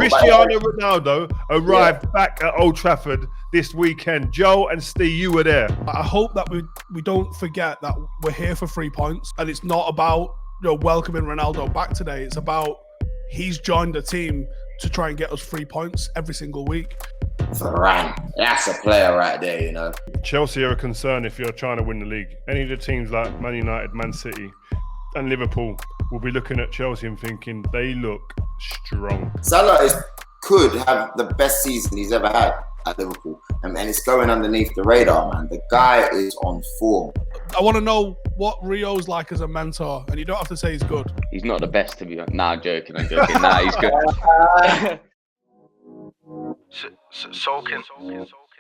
Cristiano Ronaldo arrived back at Old Trafford this weekend. Joel and Steve, you were there. I hope that we don't forget that we're here for 3 points, and it's not about welcoming Ronaldo back today. It's about he's joined the team to try and get us 3 points every single week. Varane, that's a player right there, Chelsea are a concern if you're trying to win the league. Any of the teams like Man United, Man City, and Liverpool will be looking at Chelsea and thinking they look strong. Salah could have the best season he's ever had at Liverpool, and it's going underneath the radar, man. The guy is on form. I want to know what Rio's like as a mentor, and you don't have to say he's good. He's not the best, to be honest. Nah, I'm joking. Nah, he's good. Sokin.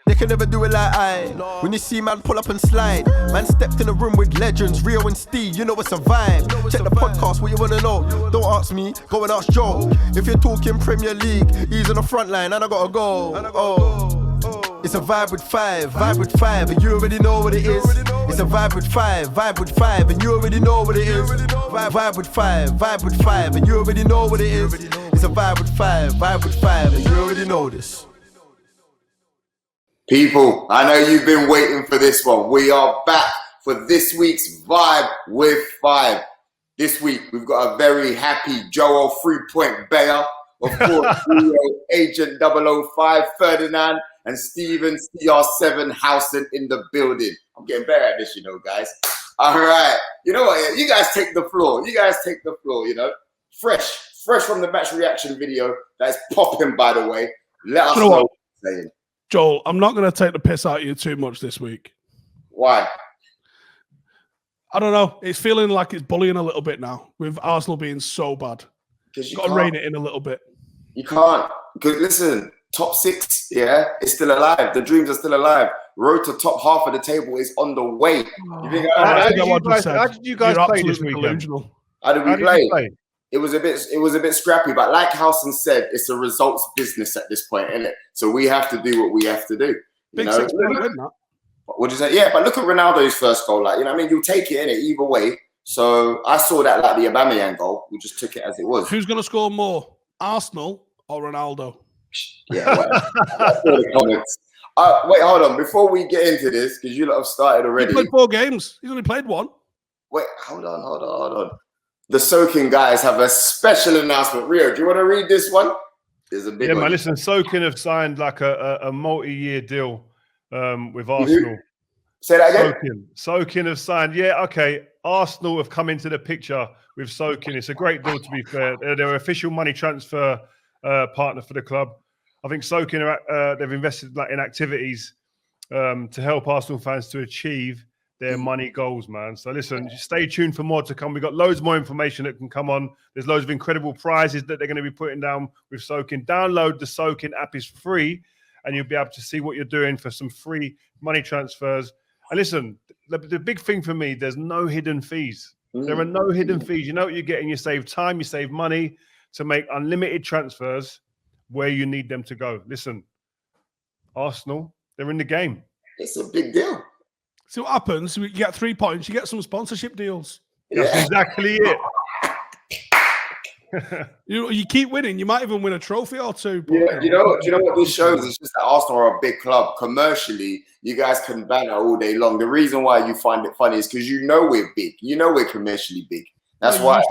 They can never do it like I. When you see man pull up and slide, man stepped in a room with legends, Rio and Steve, you know it's a vibe. Check the podcast, what you wanna know? Don't ask me, go and ask Joe. If you're talking Premier League, he's on the front line and I gotta go. It's a vibe with five, and you already know what it is. It's a vibe with five, and you already know what it is. Vibe with five, and you already know what it is. It's a vibe with five, and you already know this. People, I know you've been waiting for this one. We are back for this week's Vibe with 5. This week, we've got a very happy Joel 3-point Beya, of course, Rio Agent 005 Ferdinand, and Stephen CR7 Howson in the building. I'm getting better at this, guys. All right. You know what? You guys take the floor. Fresh from the match reaction video that's popping, by the way. Let us know what you're saying. Joel, I'm not going to take the piss out of you too much this week. Why? I don't know. It's feeling like it's bullying a little bit now with Arsenal being so bad. You've got to rein it in a little bit. You can't. Because listen, top 6, it's still alive. The dreams are still alive. Road to top half of the table is on the way. You think how did you guys play this weekend? How did we play? It was a bit scrappy, but like Howson said, it's a results business at this point, isn't it? So we have to do what we have to do. Big 6 point win, that. What'd you say? Yeah, but look at Ronaldo's first goal. You'll take it in it either way. So I saw that like the Aubameyang goal. We just took it as it was. Who's going to score more, Arsenal or Ronaldo? Yeah, well, I saw the comments. Wait, hold on. Before we get into this, because you lot have started already. He played 4 games. He's only played 1. Wait, hold on. The Sokin guys have a special announcement. Rio, do you want to read this one? There's a big one. Man, listen, Sokin have signed like a multi-year deal with Arsenal. Say that again? Sokin have signed. Yeah, okay. Arsenal have come into the picture with Sokin. It's a great deal, to be fair. They're official money transfer partner for the club. I think Sokin, they've invested in activities to help Arsenal fans to achieve their money goals, man. So listen, stay tuned for more to come. We've got loads more information that can come on. There's loads of incredible prizes that they're going to be putting down with Sokin. Download the Sokin app, is free, and you'll be able to see what you're doing for some free money transfers. And listen, the big thing for me, there's no hidden fees. There are no hidden fees. You know what you're getting. You save time, you save money to make unlimited transfers where you need them to go. Listen, Arsenal, they're in the game. It's a big deal. See what happens? You get 3 points, you get some sponsorship deals. That's exactly it. You keep winning, you might even win a trophy or 2. But, yeah, you know what this shows? It's just that Arsenal are a big club. Commercially, you guys can banter all day long. The reason why you find it funny is because we're big. We're commercially big. That's why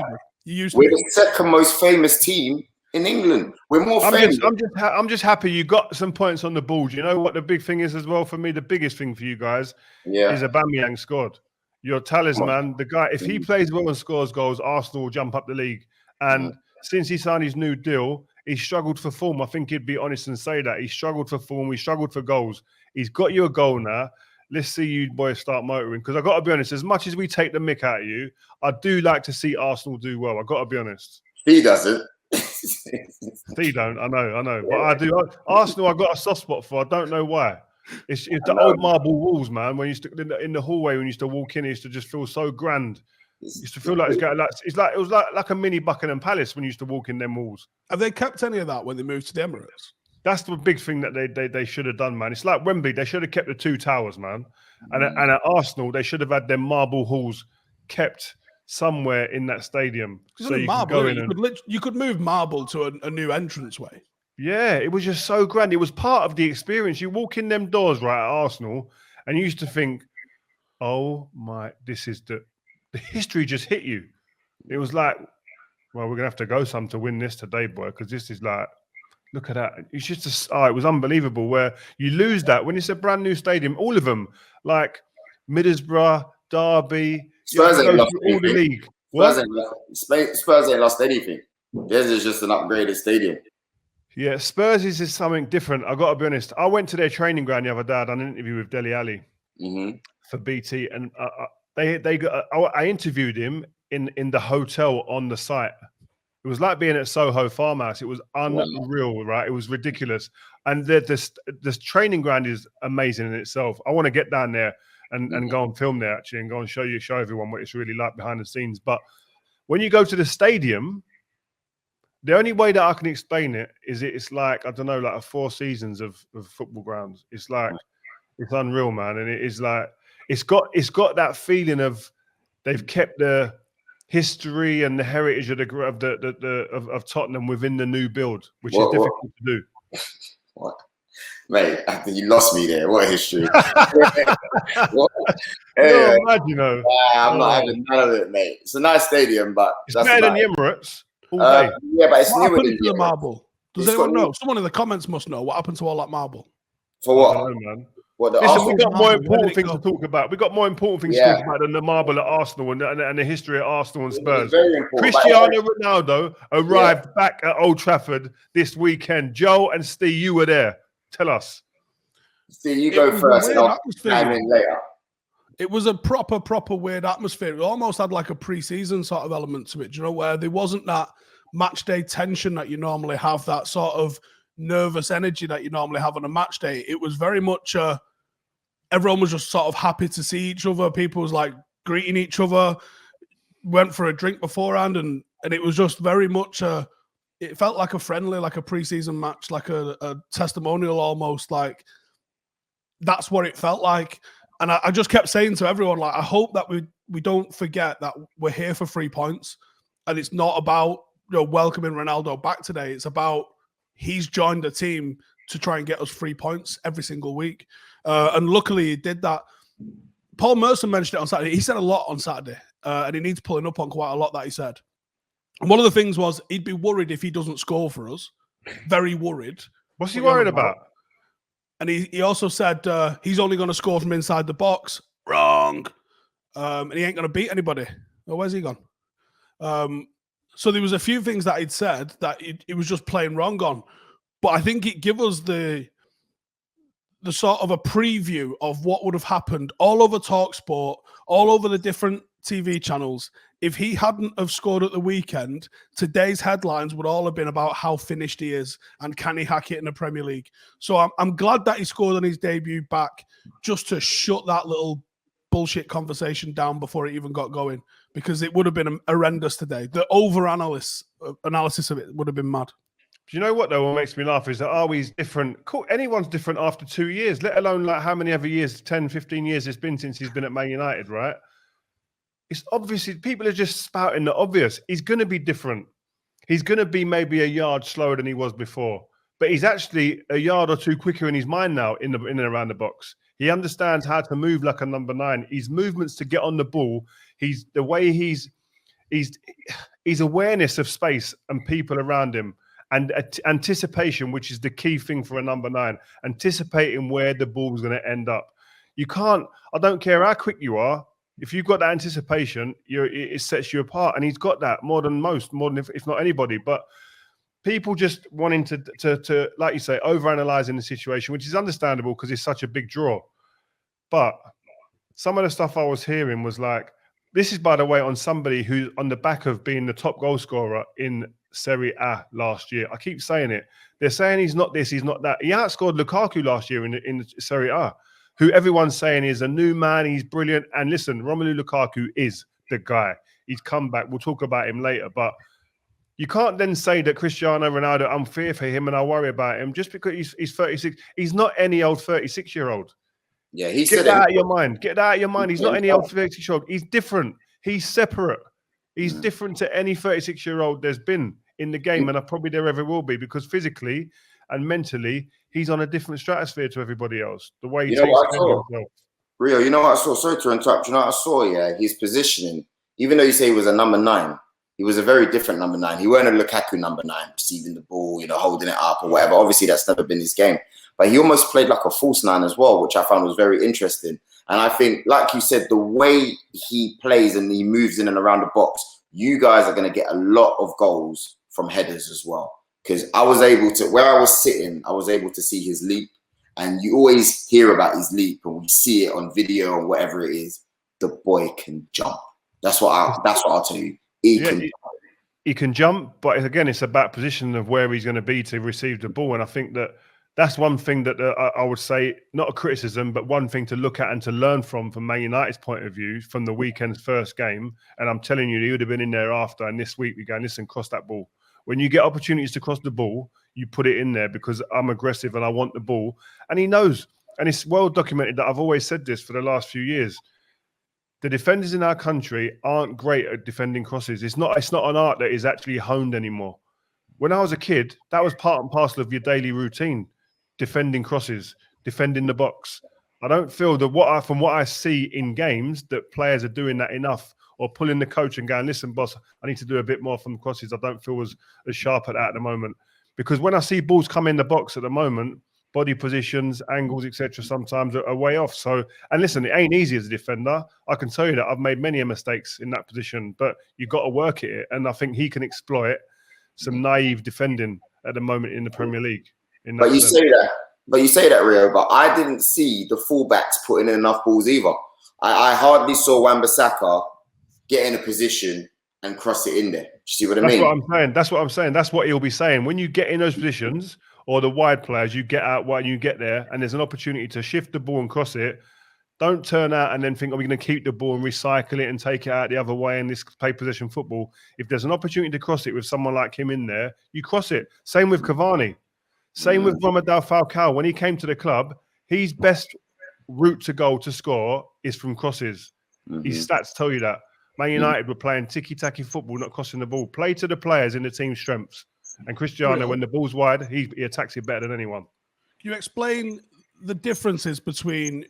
we're the second most famous team in England. We're more famous. I'm just happy you got some points on the board. You know what the big thing is as well for me? The biggest thing for you guys is Aubameyang scored. Your talisman, the guy, if he plays well and scores goals, Arsenal will jump up the league. And since he signed his new deal, he struggled for form. I think he'd be honest and say that. He struggled for form. He struggled for goals. He's got you a goal now. Let's see you boys start motoring. Because I've got to be honest, as much as we take the mick out of you, I do like to see Arsenal do well. I've got to be honest. He doesn't. He don't. I know. But I do. Arsenal, I've got a soft spot for. I don't know why. It's the old marble walls, man. When you used to in the hallway, when you used to walk in, it used to just feel so grand. It used to feel like it was like a mini Buckingham Palace when you used to walk in them walls. Have they kept any of that when they moved to the Emirates? That's the big thing that they should have done, man. It's like Wembley. They should have kept the 2 towers, man. And at Arsenal, they should have had them marble halls kept somewhere in that stadium. So you could go in. You could move marble to a new entranceway. Yeah, it was just so grand. It was part of the experience. You walk in them doors, right, at Arsenal, and you used to think, oh my, this is the history just hit you. It was like, well, we're going to have to go some to win this today, boy, because this is like, look at that. It's just, it was unbelievable where you lose that when it's a brand new stadium. All of them, like Middlesbrough, Derby, Spurs ain't lost all the anything. league. Spurs ain't lost anything. Theirs is just an upgraded stadium. Yeah, Spurs is just something different. I got to be honest. I went to their training ground the other day. I done an interview with Dele Alli for BT, and I interviewed him in the hotel on the site. It was like being at Soho Farmhouse. It was unreal, right? It was ridiculous. And the training ground is amazing in itself. I want to get down there and go and film there, actually, and go and show everyone what it's really like behind the scenes. But when you go to the stadium, the only way that I can explain it is it's like, I don't know, like 4 seasons of football grounds. It's like, it's unreal, man. And it is like, it's got that feeling of they've kept the history and the heritage of Tottenham within the new build, which is difficult to do. What? Mate, I think you lost me there. What history? You're mad, you know. I'm not having none of it, mate. It's a nice stadium, but it's better than the Emirates. Yeah, but it's what newer happened than to the marble? Does anyone know? Someone in the comments must know what happened to all that marble. For what? I don't know, man. Listen, we've got more important things to talk about. We've got more important things to talk about than the marble at Arsenal and the history at Arsenal and Spurs. Very important. Cristiano Ronaldo arrived back at Old Trafford this weekend. Joe and Steve, you were there. Tell us. Steve, you go first and I'll chime in later. It was a proper weird atmosphere. It almost had like a pre-season sort of element to it, you know, where there wasn't that match day tension that you normally have, that sort of nervous energy that you normally have on a match day. It was very much everyone was just sort of happy to see each other. People was like greeting each other, went for a drink beforehand, and it was just very much it felt like a friendly, like a pre-season match, like a testimonial almost. Like that's what it felt like. And I just kept saying to everyone, like, I hope that we don't forget that we're here for 3 points, and it's not about welcoming Ronaldo back today. It's about he's joined the team to try and get us 3 points every single week. And luckily he did that. Paul Merson mentioned it on Saturday. He said a lot on Saturday, and he needs pulling up on quite a lot that he said. And one of the things was he'd be worried if he doesn't score for us. Very worried. What's he worried about? And he also said he's only going to score from inside the box. Wrong. And he ain't going to beat anybody. Oh, where's he gone? So there was a few things that he'd said that it was just plain wrong on. But I think it gave us the sort of a preview of what would have happened all over TalkSport, all over the different TV channels. If he hadn't have scored at the weekend, today's headlines would all have been about how finished he is and can he hack it in the Premier League. So I'm glad that he scored on his debut back just to shut that little bullshit conversation down before it even got going, because it would have been horrendous today. The analysis of it would have been mad. Do you know what, though? What makes me laugh is that, he's different. Cool. Anyone's different after 2 years, let alone like how many other years, 10, 15 years it's been since he's been at Man United, right? It's obviously, people are just spouting the obvious. He's going to be different. He's going to be maybe a yard slower than he was before, but he's actually a yard or two quicker in his mind now in and around the box. He understands how to move like a number 9. His movements to get on the ball, his awareness of space and people around him, and anticipation, which is the key thing for a number 9, anticipating where the ball's going to end up. You can't, I don't care how quick you are, if you've got that anticipation, it sets you apart. And he's got that more than most, more than if not anybody. But people just wanting to like you say, overanalyzing the situation, which is understandable because it's such a big draw. But some of the stuff I was hearing was like, this is, by the way, on somebody who's on the back of being the top goal scorer in Serie A last year. I keep saying it. They're saying he's not this, he's not that. He outscored Lukaku last year in Serie A, who everyone's saying is a new man, he's brilliant. And listen, Romelu Lukaku is the guy. He's come back. We'll talk about him later. But you can't then say that Cristiano Ronaldo, I'm fear for him and I worry about him just because he's 36. He's not any old 36-year-old. Yeah, he Get that out of your mind. Get that out of your mind. He's not any old 36-year-old. He's different. He's separate. He's different to any 36-year-old there's been in the game, and I probably there ever will be, because physically and mentally, he's on a different stratosphere to everybody else. The way he You know takes what I care saw? of himself. Rio, you know what I saw? Sorry to interrupt. You know what I saw? Yeah, his positioning. Even though you say he was a number 9, he was a very different number 9. He weren't a Lukaku number 9, receiving the ball, you know, holding it up or whatever. Obviously, that's never been his game. But he almost played like a false 9 as well, which I found was very interesting. And I think, like you said, the way he plays and he moves in and around the box, you guys are going to get a lot of goals from headers as well. Because I was able to, where I was sitting, I was able to see his leap. And you always hear about his leap, and we see it on video or whatever it is. The boy can jump. That's what I'll tell you. He can jump, but again, it's about position of where he's going to be to receive the ball. And I think that's one thing that I would say, not a criticism, but one thing to look at and to learn from Man United's point of view from the weekend's first game. And I'm telling you, he would have been in there after. And this week, we're going, listen, cross that ball. When you get opportunities to cross the ball, you put it in there because I'm aggressive and I want the ball. And he knows. And it's well documented that I've always said this for the last few years. The defenders in our country aren't great at defending crosses. It's not an art that is actually honed anymore. When I was a kid, that was part and parcel of your daily routine. Defending crosses, defending the box. I don't feel that from what I see in games that players are doing that enough, or pulling the coach and going, listen, boss, I need to do a bit more from the crosses. I don't feel as sharp at the moment. Because when I see balls come in the box at the moment, body positions, angles, etc., sometimes are way off. So, and listen, it ain't easy as a defender. I can tell you that I've made many mistakes in that position, but you've got to work at it. And I think he can exploit some naive defending at the moment in the Premier League. But you say that, Rio, but I didn't see the fullbacks putting in enough balls either. I hardly saw Wan-Bissaka get in a position and cross it in there. Do you see what I mean? That's what I'm saying. That's what he'll be saying. When you get in those positions, or the wide players, you get out while you get there, and there's an opportunity to shift the ball and cross it. Don't turn out and then think, we're going to keep the ball and recycle it and take it out the other way in this play possession football. If there's an opportunity to cross it with someone like him in there, you cross it. Same with Cavani. Same with Romelu Falcao. When he came to the club, his best route to goal to score is from crosses. His stats tell you that. Man United were playing ticky-tacky football, not crossing the ball. Play to the players in the team's strengths. And Cristiano, when the ball's wide, he attacks it better than anyone. Can you explain the differences between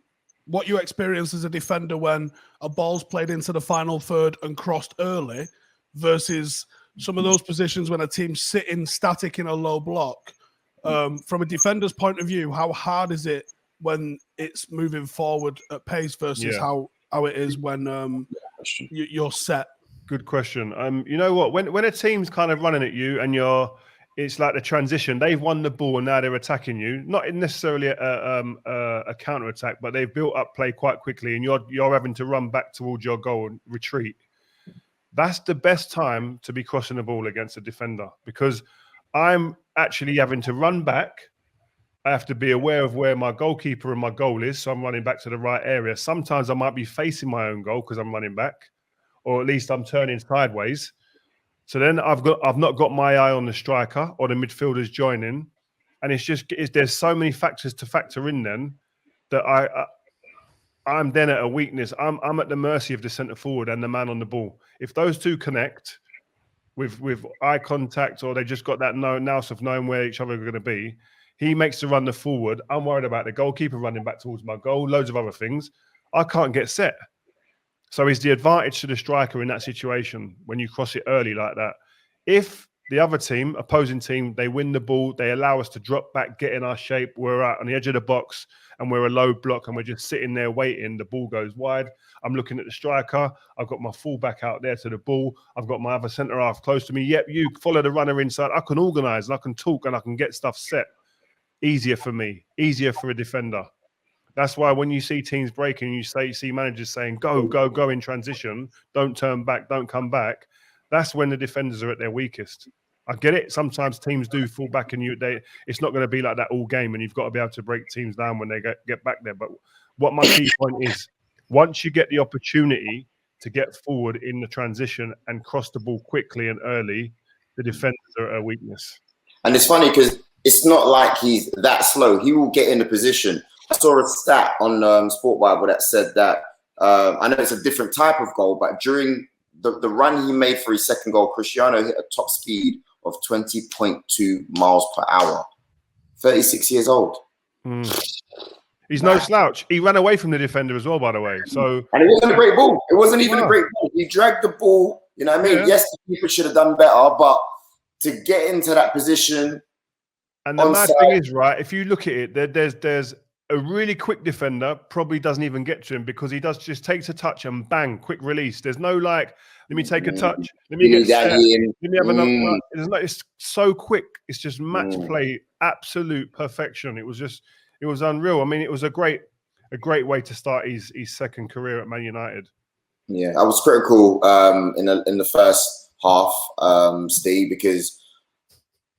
what you experience as a defender when a ball's played into the final third and crossed early versus some of those positions when a team's sitting static in a low block? From a defender's point of view, how hard is it when it's moving forward at pace versus how it is when you're set? Good question. You know what? When a team's kind of running at you and it's like the transition. They've won the ball and now they're attacking you. Not necessarily a counter attack, but they've built up play quite quickly, and you're having to run back towards your goal and retreat. That's the best time to be crossing the ball against a defender, because I'm actually having to run back. I have to be aware of where my goalkeeper and my goal is, so I'm running back to the right area. Sometimes I might be facing my own goal because I'm running back, or at least I'm turning sideways. So then I've not got my eye on the striker or the midfielders joining, and there's so many factors to factor in then that I'm then at a weakness. I'm at the mercy of the centre forward and the man on the ball. If those two connect with eye contact, or they just got that nous of knowing where each other are going to be, he makes the run forward. I'm worried about the goalkeeper running back towards my goal, loads of other things. I can't get set. So is the advantage to the striker in that situation when you cross it early like that? If the other team, opposing team, they win the ball, they allow us to drop back, get in our shape, we're out on the edge of the box and we're a low block and we're just sitting there waiting, the ball goes wide. I'm looking at the striker. I've got my fullback out there to the ball. I've got my other centre-half close to me. Yep, you follow the runner inside. I can organise and I can talk and I can get stuff set. Easier for me, easier for a defender. That's why when you see teams breaking, you see managers saying, go, go, go in transition, don't turn back, don't come back. That's when the defenders are at their weakest. I get it. Sometimes teams do fall back and it's not going to be like that all game, and you've got to be able to break teams down when they get back there. But what my key point is, once you get the opportunity to get forward in the transition and cross the ball quickly and early, the defenders are at a weakness. And it's funny because it's not like he's that slow. He will get in the position. I saw a stat on Sport Bible that said that, I know it's a different type of goal, but during the run he made for his second goal, Cristiano hit a top speed of 20.2 miles per hour 36 years old. He's no slouch. He ran away from the defender as well, by the way. So, and it wasn't a great ball. It wasn't even a great ball. He dragged the ball. You know what I mean? Yeah. Yes, the keeper should have done better, but to get into that position. And the mad thing is, right, if you look at it, there's a really quick defender probably doesn't even get to him because he just takes a touch and bang, quick release. There's no like, let me take a touch, let me get set, let me have another. It's so quick. It's just match play, absolute perfection. It was unreal. I mean, it was a great way to start his second career at Man United. Yeah, I was critical in the first half, Steve, because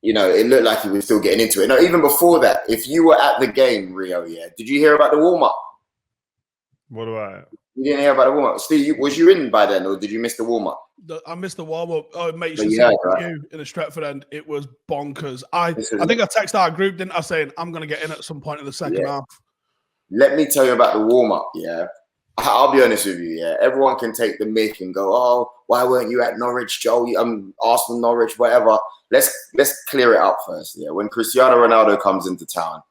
it looked like he was still getting into it. No, even before that, if you were at the game, Rio, did you hear about the warm up? What do I? You didn't hear about the warm up, Steve. Was you in by then, or did you miss the warm up? I missed the warm up. Oh, mate, you should see you in the Stretford end. It was bonkers. I think I texted our group, didn't I, saying I'm going to get in at some point in the second half. Let me tell you about the warm up. Yeah, I'll be honest with you. Yeah, everyone can take the mick and go, "Oh, why weren't you at Norwich, Joe? Arsenal, Norwich, whatever." Let's clear it up first. Yeah, when Cristiano Ronaldo comes into town,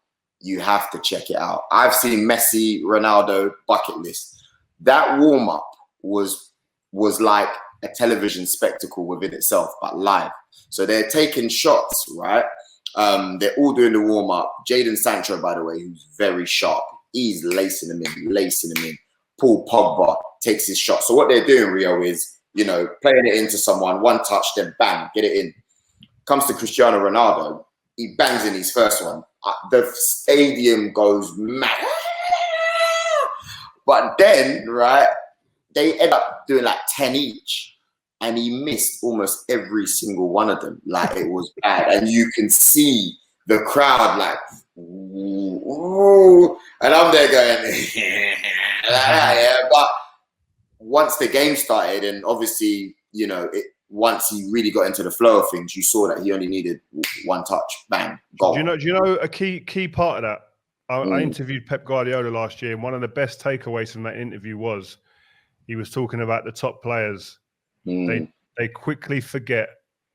you have to check it out. I've seen Messi, Ronaldo bucket list. That warm up was like a television spectacle within itself, but live. So they're taking shots, right? They're all doing the warm up. Jadon Sancho, by the way, who's very sharp, he's lacing them in. Paul Pogba takes his shot. So what they're doing, Rio, is playing it into someone, one touch, then bang, get it in. Comes to Cristiano Ronaldo, he bangs in his first one. The stadium goes mad. But then, right, they end up doing like 10 each. And he missed almost every single one of them. Like, it was bad. And you can see the crowd like, ooh. And I'm there going, yeah. But once the game started, and obviously, once he really got into the flow of things, you saw that he only needed one touch, bang, goal. Do you know a key part of that? I interviewed Pep Guardiola last year, and one of the best takeaways from that interview was he was talking about the top players. They quickly forget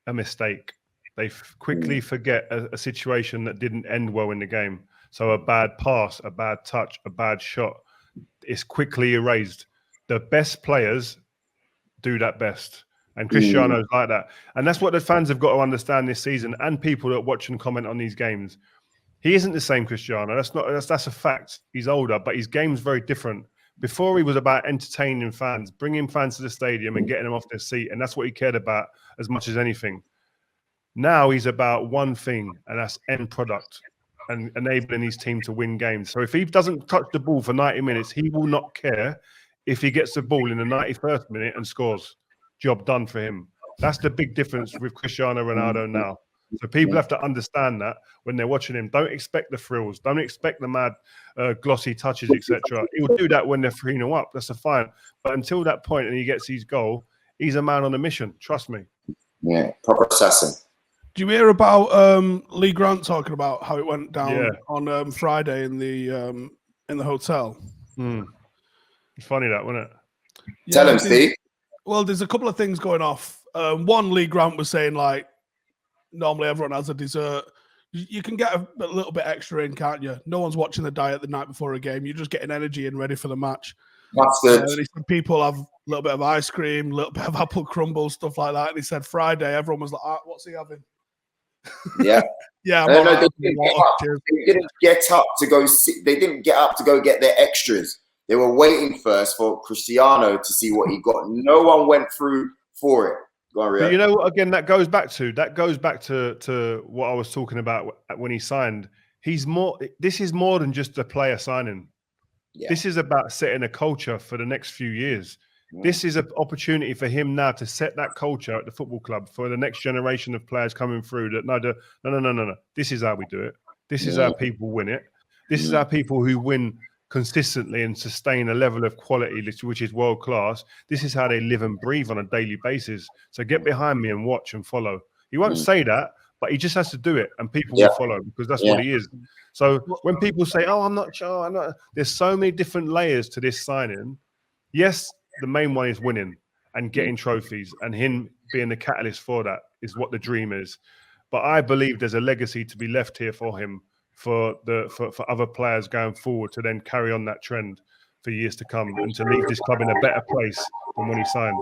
a mistake. They quickly forget a situation that didn't end well in the game. So a bad pass, a bad touch, a bad shot is quickly erased. The best players do that best. And Cristiano's like that. And that's what the fans have got to understand this season, and people that watch and comment on these games. He isn't the same Cristiano. That's a fact. He's older, but his game's very different. Before, he was about entertaining fans, bringing fans to the stadium and getting them off their seat. And that's what he cared about as much as anything. Now he's about one thing, and that's end product and enabling his team to win games. So if he doesn't touch the ball for 90 minutes, he will not care if he gets the ball in the 91st minute and scores. Job done for him. That's the big difference with Cristiano Ronaldo now. So people have to understand that when they're watching him. Don't expect the thrills. Don't expect the mad glossy touches, etc. He will do that when they're 3-0 up. That's a fine. But until that point and he gets his goal, he's a man on a mission. Trust me. Yeah, proper assassin. Do you hear about Lee Grant talking about how it went down on Friday in the hotel? It's funny that, wasn't it? Tell him, Steve. Well, there's a couple of things going off. One, Lee Grant was saying, like, normally everyone has a dessert. You can get a little bit extra in, can't you? No one's watching the diet the night before a game. You're just getting energy and ready for the match. That's good. He said people have a little bit of ice cream, a little bit of apple crumble, stuff like that. And he said Friday, everyone was like, what's he having? Yeah. Yeah. They didn't get up to go sit. They didn't get up to go get their extras. They were waiting first for Cristiano to see what he got. No one went through for it. Go on, Rio. But you know what? Again, that goes back to what I was talking about when he signed. This is more than just a player signing. Yeah. This is about setting a culture for the next few years. Yeah. This is an opportunity for him now to set that culture at the football club for the next generation of players coming through. That no. This is how we do it. This is how people win it. This is how people who win consistently and sustain a level of quality which is world class. This is how they live and breathe on a daily basis. So get behind me and watch and follow. He won't say that, but he just has to do it, and people will follow because that's what he is. So when people say, "Oh, I'm not sure," there's so many different layers to this signing. Yes, the main one is winning and getting trophies, and him being the catalyst for that is what the dream is. But I believe there's a legacy to be left here for him for other players going forward to then carry on that trend for years to come and to leave this club in a better place than when he signed.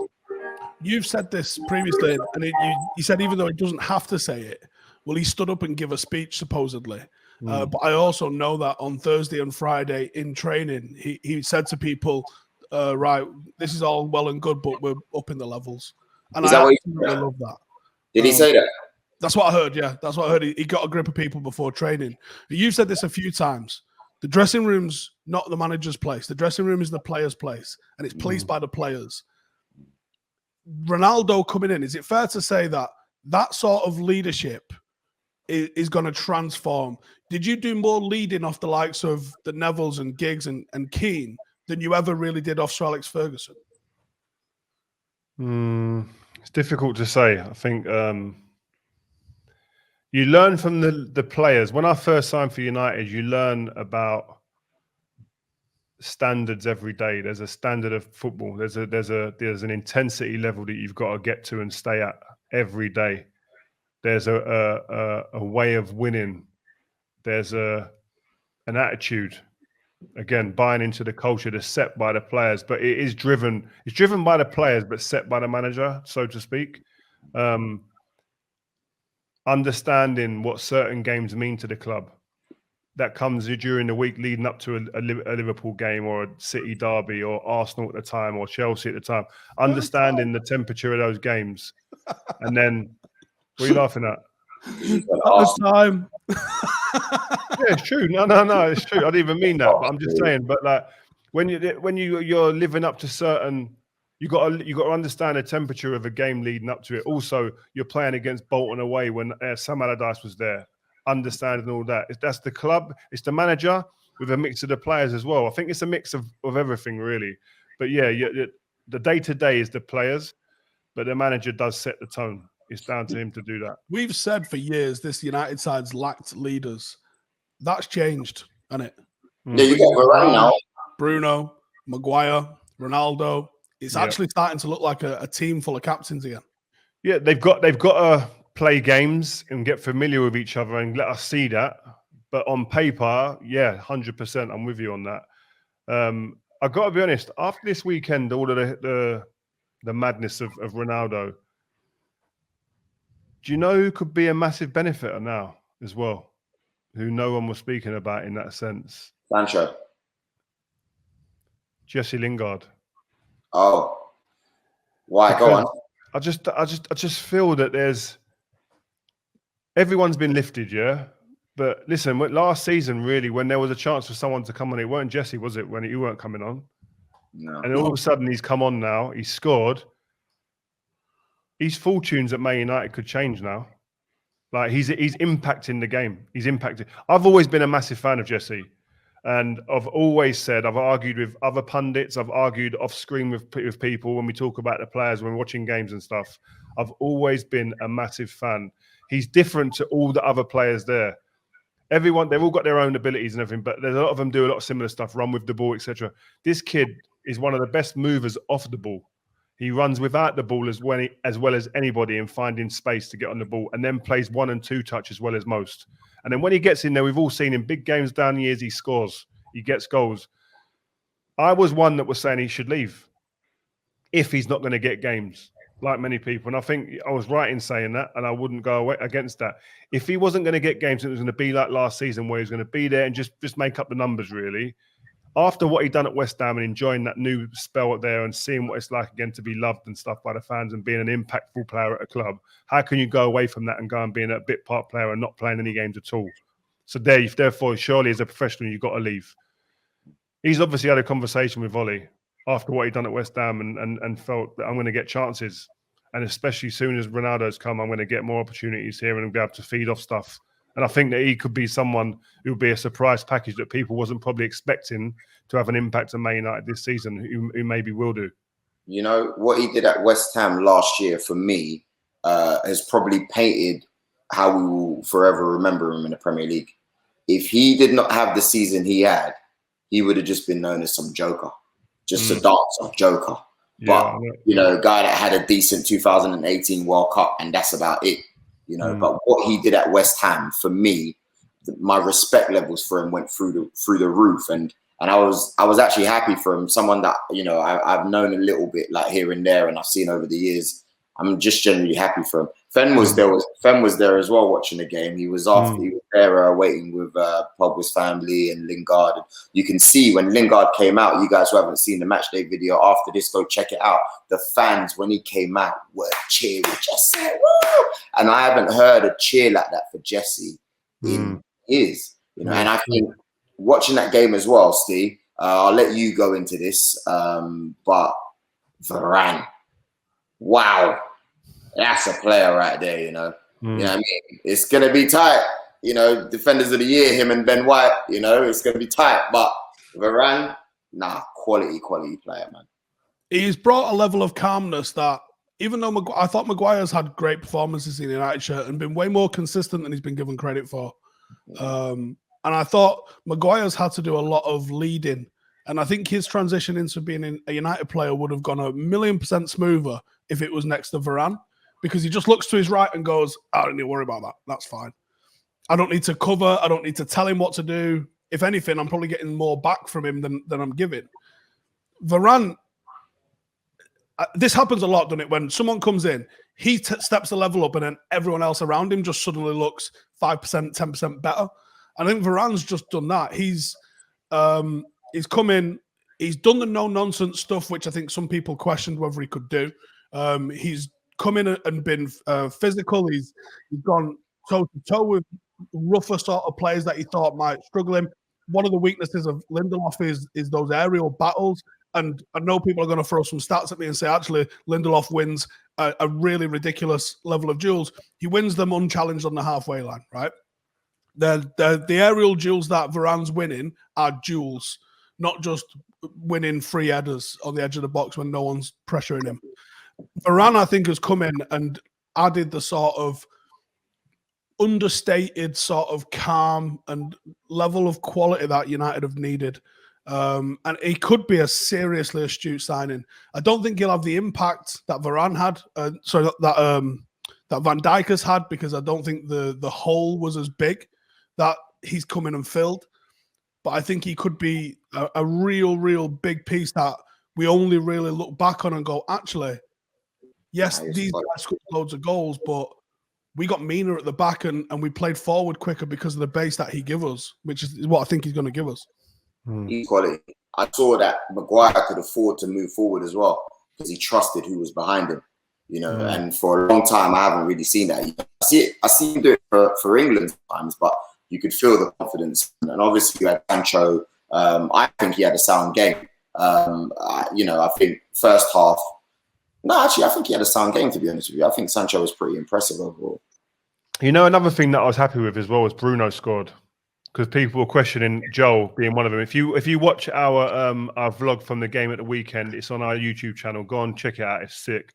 You've said this previously, and you said even though he doesn't have to say it, well, he stood up and give a speech supposedly. But I also know that on Thursday and Friday in training, he said to people, right, this is all well and good, but we're up in the levels. And I absolutely love that. Did he say that? That's what I heard, yeah. That's what I heard. He got a grip of people before training. You've said this a few times. The dressing room's not the manager's place. The dressing room is the player's place, and it's policed by the players. Ronaldo coming in, is it fair to say that that sort of leadership is going to transform? Did you do more leading off the likes of the Nevilles and Giggs and Keane than you ever really did off Sir Alex Ferguson? It's difficult to say. I think you learn from the players. When I first signed for United, you learn about standards every day. There's a standard of football. There's an intensity level that you've got to get to and stay at every day. There's a way of winning. There's an attitude. Again, buying into the culture that's set by the players, but it's driven by the players, but set by the manager, so to speak. Understanding what certain games mean to the club. That comes during the week leading up to a Liverpool game or a City derby or Arsenal at the time or Chelsea at the time. Understanding the temperature of those games. And then, what are you laughing at? At this time. Yeah, it's true. No, it's true. I didn't even mean that, but I'm just saying. But like when you're living up to certain, you got to understand the temperature of a game leading up to it. Also, you're playing against Bolton away when Sam Allardyce was there. Understanding all that. That's the club. It's the manager with a mix of the players as well. I think it's a mix of everything really. But yeah, the day-to-day is the players, but the manager does set the tone. It's down to him to do that. We've said for years this United side's lacked leaders. That's changed, hasn't it? Yeah, you got Varane now. Bruno, Maguire, Ronaldo. It's actually starting to look like a team full of captains again. Yeah, they've got to play games and get familiar with each other and let us see that. But on paper, yeah, 100%, I'm with you on that. I've got to be honest. After this weekend, all of the madness of Ronaldo. Do you know who could be a massive benefit now as well? Who no one was speaking about in that sense? Sancho. Jesse Lingard. Oh. Why? Because go on. I just feel that everyone's been lifted, yeah? But listen, last season, really, when there was a chance for someone to come on, it weren't Jesse, was it, when you weren't coming on? No. And all of a sudden, he's come on now. He's scored. His fortunes at Man United could change now. Like he's impacting the game. He's impacted. I've always been a massive fan of Jesse, and I've always said, I've argued with other pundits. I've argued off screen with people when we talk about the players when we're watching games and stuff. I've always been a massive fan. He's different to all the other players there. Everyone, they've all got their own abilities and everything, but there's a lot of them do a lot of similar stuff, run with the ball, etc. This kid is one of the best movers off the ball. He runs without the ball as well as anybody in finding space to get on the ball, and then plays 1 and 2 touch as well as most. And then when he gets in there, we've all seen in big games down the years, he scores. He gets goals. I was one that was saying he should leave if he's not going to get games, like many people. And I think I was right in saying that, and I wouldn't go away against that. If he wasn't going to get games, it was going to be like last season where he was going to be there and just make up the numbers, really. After what he'd done at West Ham and enjoying that new spell up there and seeing what it's like again to be loved and stuff by the fans and being an impactful player at a club, how can you go away from that and go and being a bit part player and not playing any games at all? So therefore, surely as a professional, you've got to leave. He's obviously had a conversation with Ollie after what he'd done at West Ham and felt that I'm going to get chances. And especially soon as Ronaldo's come, I'm going to get more opportunities here and be able to feed off stuff. And I think that he could be someone who would be a surprise package that people wasn't probably expecting to have an impact on Man United this season, who maybe will do. You know, what he did at West Ham last year, for me, has probably painted how we will forever remember him in the Premier League. If he did not have the season he had, he would have just been known as some joker, just a dancer joker. Yeah, but, guy that had a decent 2018 World Cup, and that's about it. But what he did at West Ham, for me, my respect levels for him went through the roof, and I was actually happy for him. Someone that, you know, I've known a little bit, like, here and there, and I've seen over the years. I'm just generally happy for him. Fen was there as well watching the game. He was he was there waiting with Pogba's family and Lingard. And you can see when Lingard came out, you guys who haven't seen the match day video after this, go check it out. The fans, when he came out, were cheering, Jesse, woo! And I haven't heard a cheer like that for Jesse in years. You know, and I think watching that game as well, Steve, I'll let you go into this, but Varane, wow. That's a player right there, you know. You know what I mean? It's going to be tight. You know, defenders of the year, him and Ben White, you know, it's going to be tight. But Varane, nah, quality player, man. He's brought a level of calmness that, even though I thought Maguire's had great performances in the United shirt and been way more consistent than he's been given credit for. And I thought Maguire's had to do a lot of leading. And I think his transition into being a United player would have gone 1,000,000% smoother if it was next to Varane. Because he just looks to his right and goes, I don't need to worry about that. That's fine. I don't need to cover. I don't need to tell him what to do. If anything, I'm probably getting more back from him than I'm giving. Varane, this happens a lot, doesn't it? When someone comes in, he steps a level up and then everyone else around him just suddenly looks 5%, 10% better. I think Varane's just done that. He's come in, he's done the no-nonsense stuff, which I think some people questioned whether he could do. He's come in and been physical. He's gone toe-to-toe with rougher sort of players that he thought might struggle him. One of the weaknesses of Lindelof is those aerial battles. And I know people are going to throw some stats at me and say, actually, Lindelof wins a really ridiculous level of duels. He wins them unchallenged on the halfway line, right? The aerial duels that Varane's winning are duels, not just winning free headers on the edge of the box when no one's pressuring him. Varane, I think, has come in and added the sort of understated sort of calm and level of quality that United have needed. And he could be a seriously astute signing. I don't think he'll have the impact that Varane had, that Van Dijk has had, because I don't think the hole was as big that he's come in and filled. But I think he could be a real big piece that we only really look back on and go, actually, yes, these guys scored loads of goals, but we got meaner at the back and we played forward quicker because of the base that he gave us, which is what I think he's going to give us. Equality. I saw that Maguire could afford to move forward as well because he trusted who was behind him, you know. And for a long time, I haven't really seen that. I see him do it for England sometimes, but you could feel the confidence. And obviously, you had Sancho. I think he had a sound game. I think first half. No, actually, I think he had a sound game, to be honest with you. I think Sancho was pretty impressive overall. You know, another thing that I was happy with as well was Bruno scored, because people were questioning Joel being one of them. If you watch our vlog from the game at the weekend, it's on our YouTube channel. Go on, check it out. It's sick.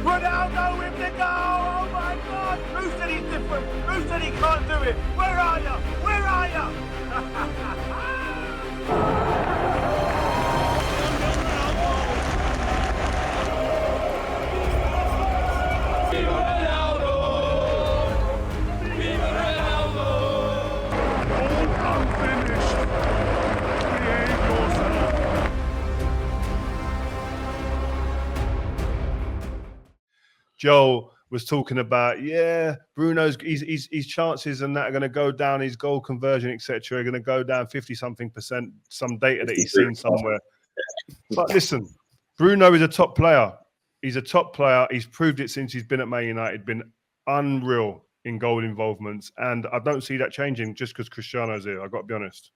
Ronaldo with the goal! Oh my God! Who said he's different? Who said he can't do it? Where are you? Where are you? Viva Ronaldo! Viva Ronaldo! All unfinished. Behave yourself. Joel was talking about, Bruno's his chances and that are going to go down, his goal conversion, etc., are going to go down 50-something%, some data that he's seen somewhere. But listen, Bruno is a top player. He's a top player. He's proved it since he's been at Man United, been unreal in goal involvements. And I don't see that changing just because Cristiano's here. I've got to be honest.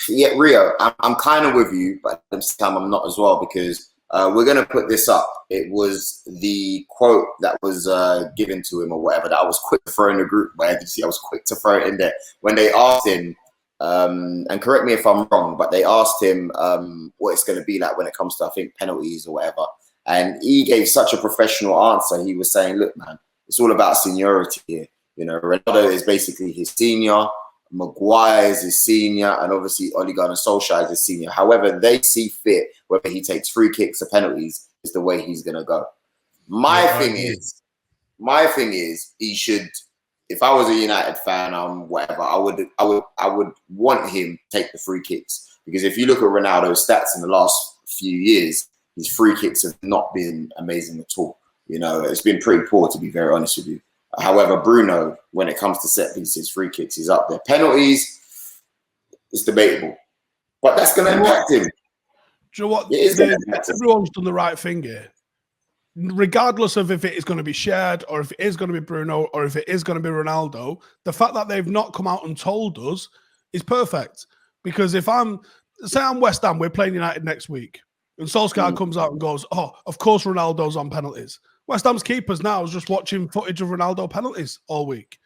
Yeah, Rio, I'm kind of with you, but at the same time, I'm not as well, because we're going to put this up. It was the quote that was given to him or whatever that I was quick to throw in the group. Where did you see? I was quick to throw it in there. When they asked him, and correct me if I'm wrong, but they asked him what it's going to be like when it comes to, I think, penalties or whatever. And he gave such a professional answer. He was saying, look, man, it's all about seniority here. You know, Ronaldo is basically his senior. Maguire is his senior, and obviously Ole Gunnar Solskjaer is his senior. However, they see fit whether he takes free kicks or penalties is the way he's gonna go. My thing is, he should. If I was a United fan, whatever, I would want him to take the free kicks, because if you look at Ronaldo's stats in the last few years, his free kicks have not been amazing at all. You know, it's been pretty poor, to be very honest with you. However, Bruno, when it comes to set pieces, free kicks, he's up there. Penalties, it's debatable, but that's going to impact him. Do you know what? Everyone's done the right thing here. Regardless of if it is going to be shared or if it is going to be Bruno or if it is going to be Ronaldo, the fact that they've not come out and told us is perfect. Because if I'm West Ham, we're playing United next week, and Solskjaer comes out and goes, "Oh, of course Ronaldo's on penalties." West Ham's keepers now is just watching footage of Ronaldo penalties all week.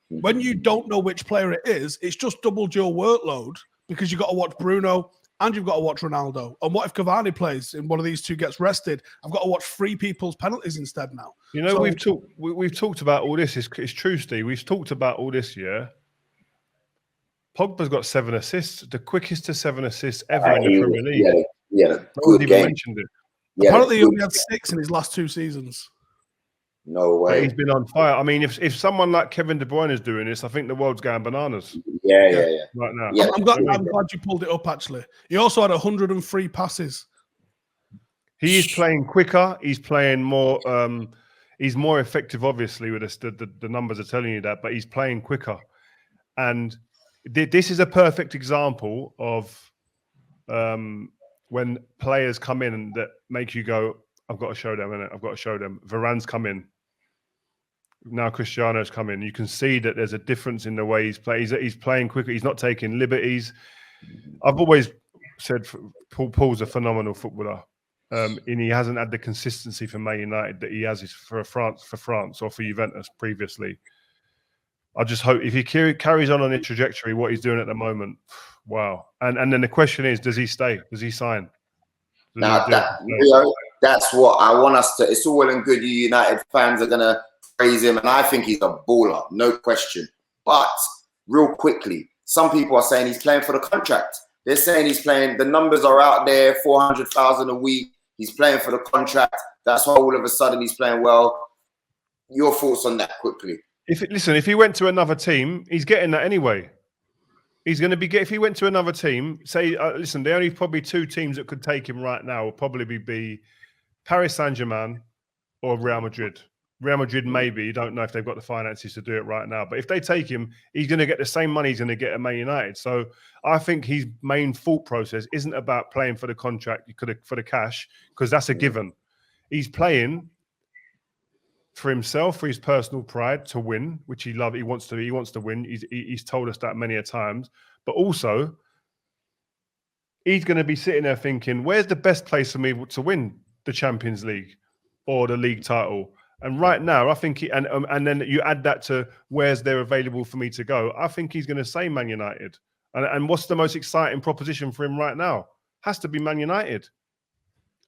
When you don't know which player it is, it's just doubled your workload, because you've got to watch Bruno and you've got to watch Ronaldo. And what if Cavani plays and one of these two gets rested? I've got to watch 3 people's penalties instead now. You know, we've talked about all this. It's true, Steve. We've talked about all this year. Pogba's got 7 assists, the quickest to 7 assists ever in the Premier League. Yeah, nobody even mentioned it. Yeah, apparently, he only had 6 in his last 2 seasons. No way. But he's been on fire. I mean, if someone like Kevin De Bruyne is doing this, I think the world's going bananas. Yeah. Right now. Yeah. I'm glad you pulled it up, actually. He also had 103 passes. He is playing quicker. He's playing more. He's more effective, obviously, with this. The numbers are telling you that, but he's playing quicker. And this is a perfect example of when players come in and that make you go, I've got to show them, innit? I've got to show them. Varane's come in. Now Cristiano's come in. You can see that there's a difference in the way he's playing. He's playing quicker. He's not taking liberties. I've always said Paul's a phenomenal footballer. And he hasn't had the consistency for Man United that he has for France or for Juventus previously. I just hope if he carries on his trajectory, what he's doing at the moment, wow. And then the question is, does he stay? Does he sign? That's what I want us to. It's all well and good. You United fans are gonna praise him, and I think he's a baller, no question. But real quickly, some people are saying he's playing for the contract. They're saying he's playing. The numbers are out there: 400,000 a week. He's playing for the contract. That's why all of a sudden he's playing well. Your thoughts on that quickly? If he went to another team, he's getting that anyway. He's going to be if he went to another team. Say, listen, the only probably 2 teams that could take him right now will probably be Paris Saint-Germain or Real Madrid. Real Madrid, maybe. You don't know if they've got the finances to do it right now. But if they take him, he's going to get the same money he's going to get at Man United. So I think his main thought process isn't about playing for the contract, for the cash, because that's a given. He's playing for himself, for his personal pride, to win, which he loves. He wants to win. He's told us that many a times. But also, he's going to be sitting there thinking, where's the best place for me to win the Champions League or the league title? And right now, I think and then you add that to where's there available for me to go. I think he's going to say Man United. And what's the most exciting proposition for him right now? Has to be Man United.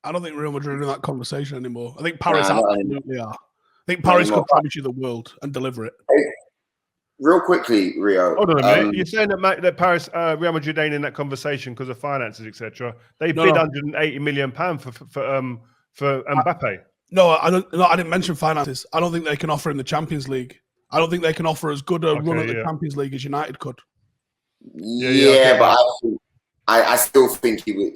I don't think Real Madrid are in that conversation anymore. I think Paris absolutely are. I think Paris could promise you the world and deliver it. Hey, real quickly, Rio. Hold on a minute. You're saying that Paris, Real Madrid ain't in that conversation because of finances, etc. They bid £180 million for Mbappe. No, I didn't mention finances. I don't think they can offer in the Champions League. I don't think they can offer as good a run at the Champions League as United could. But I still think he would.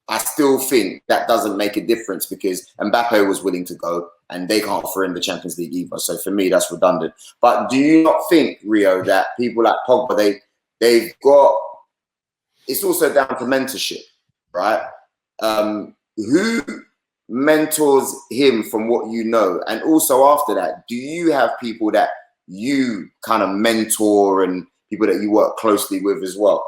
I still think that doesn't make a difference because Mbappe was willing to go and they can't offer in the Champions League either. So for me, that's redundant. But do you not think, Rio, that people like Pogba, they've got, it's also down to mentorship, right? Who mentors him from what you know? And also after that, do you have people that you kind of mentor and people that you work closely with as well?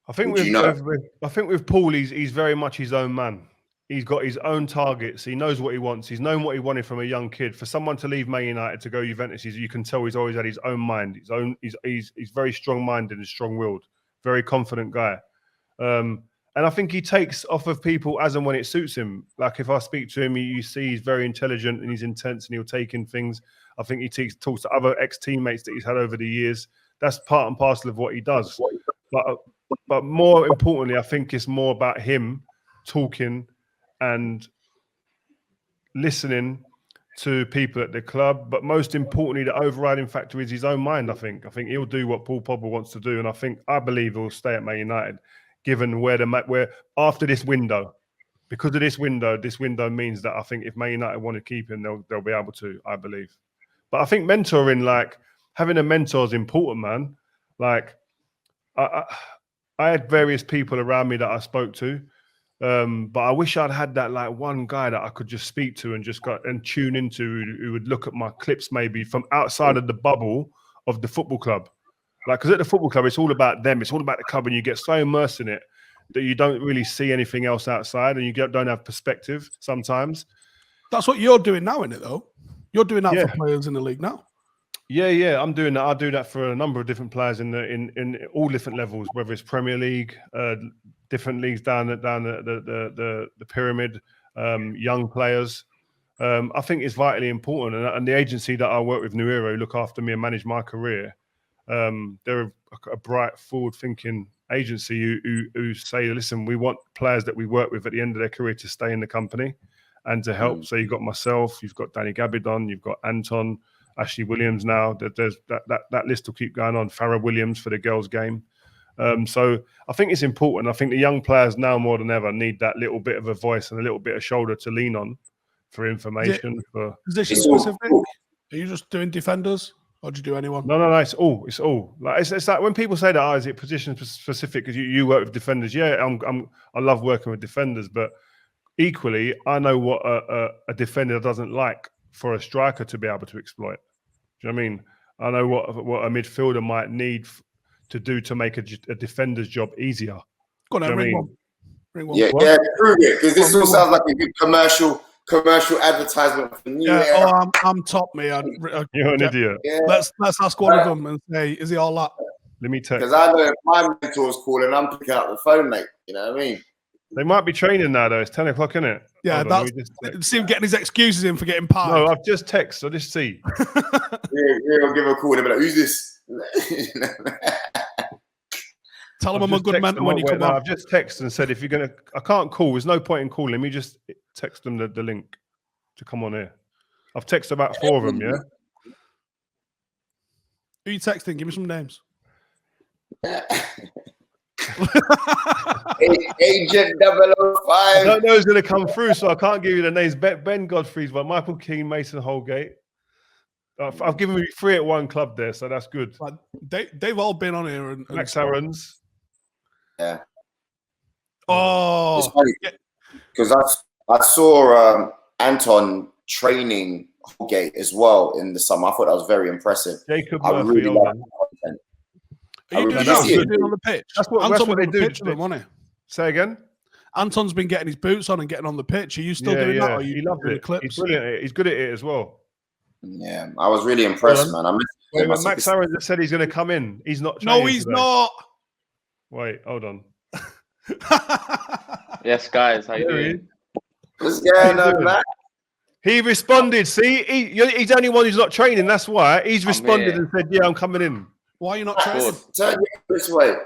I think with Paul, he's very much his own man. He's got his own targets. He knows what he wants. He's known what he wanted from a young kid. For someone to leave Man United to go Juventus, you can tell he's always had his own mind. He's very strong-minded and strong-willed. Very confident guy. And I think he takes off of people as and when it suits him. Like if I speak to him, you see he's very intelligent and he's intense and he'll take in things. I think he talks to other ex-teammates that he's had over the years. That's part and parcel of what he does. But more importantly, I think it's more about him talking and listening to people at the club. But most importantly, the overriding factor is his own mind, I think. I think he'll do what Paul Pogba wants to do. And I believe he'll stay at Man United, given where after this window, because of this window means that I think if Man United want to keep him, they'll be able to, I believe. But I think mentoring, like having a mentor is important, man. Like I had various people around me that I spoke to, but I wish I'd had that like one guy that I could just speak to and just tune into, who would look at my clips maybe from outside of the bubble of the football club. Like, because at the football club, it's all about them. It's all about the club, and you get so immersed in it that you don't really see anything else outside, and you don't have perspective sometimes. That's what you're doing now, isn't it, though? You're doing that for players in the league now. Yeah, I'm doing that. I do that for a number of different players in all different levels, whether it's Premier League, different leagues down the pyramid, young players. I think it's vitally important, and the agency that I work with, New Era, who look after me and manage my career, they're a bright, forward-thinking agency who say, listen, we want players that we work with at the end of their career to stay in the company and to help. So you've got myself, you've got Danny Gabidon, you've got Anton, Ashley Williams now. There's that list will keep going on. Farrah Williams for the girls' game. So I think it's important. I think the young players now more than ever need that little bit of a voice and a little bit of shoulder to lean on for information. Position specific? Are you just doing defenders? Or do you do anyone? No. It's all. Like it's like when people say that, is it position specific? Because you work with defenders. Yeah, I love working with defenders, but equally, I know what a defender doesn't like for a striker to be able to exploit. Do you know what I mean? I know what a midfielder might need to do to make a defender's job easier. Go on, then, ring one. Yeah, prove it, because this all sounds like a good commercial advertisement for New Era. I'm top, me. You're an idiot. Yeah. Let's ask one of them and say, is he all that? Let me text. Because I know if my mentor's calling, I'm picking up the phone, mate. You know what I mean? They might be training now, though. It's 10 o'clock, isn't it? Yeah, see him getting his excuses in for getting parked. No, I've just texted. I'll just see. He'll give a call and be like, who's this? Tell him I'm a good mentor when you come on. I've just texted and said, if you're going to, I can't call. There's no point in calling. Let me just text them the link to come on here. I've texted about 4 of them, yeah? Who are you texting? Give me some names. Agent 005. I don't know who's going to come through, so I can't give you the names. Ben Godfrey's one, Michael Keane, Mason Holgate. I've given you 3 at one club there, so that's good. They've all been on here. And Max Aarons. Yeah. Oh. It's funny because I saw Anton training Holgate as well in the summer. I thought that was very impressive. Jacob I Murphy. really like content. Are you doing on the pitch? That's what they do. Say again? Anton's been getting his boots on and getting on the pitch. Are you still doing that? Or He loved it. Clips? He's brilliant at it. He's good at it as well. Yeah, I was really impressed, man. Max Aarons said he's going to come in. He's not. No, he's today. not. Wait, hold on. Yes, guys, how you doing? What's going on, man? He responded. See, he's the only one who's not training. That's why he's responded and said, "Yeah, I'm coming in." Why are you not training? Turn this way.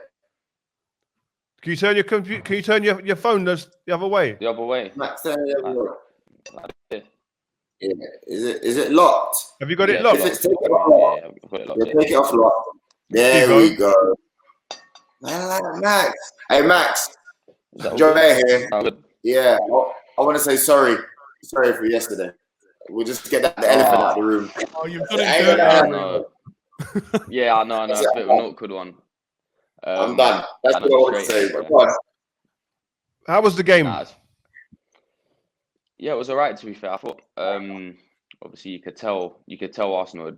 Can you turn your computer? Can you turn your phone the other way? The other way. Max, turn the other way. Yeah. Is it locked? Have you got it locked? Take it off lock. There we go. Max. Hey, Max. Joe here. Yeah, I want to say sorry. Sorry for yesterday. We'll just get the elephant out of the room. Oh, you've done it. Yeah, I know. It's a bit of an awkward one. I'm done. That's what I want to say. But how was the game? Yeah, it was all right, to be fair. I thought, obviously, you could tell Arsenal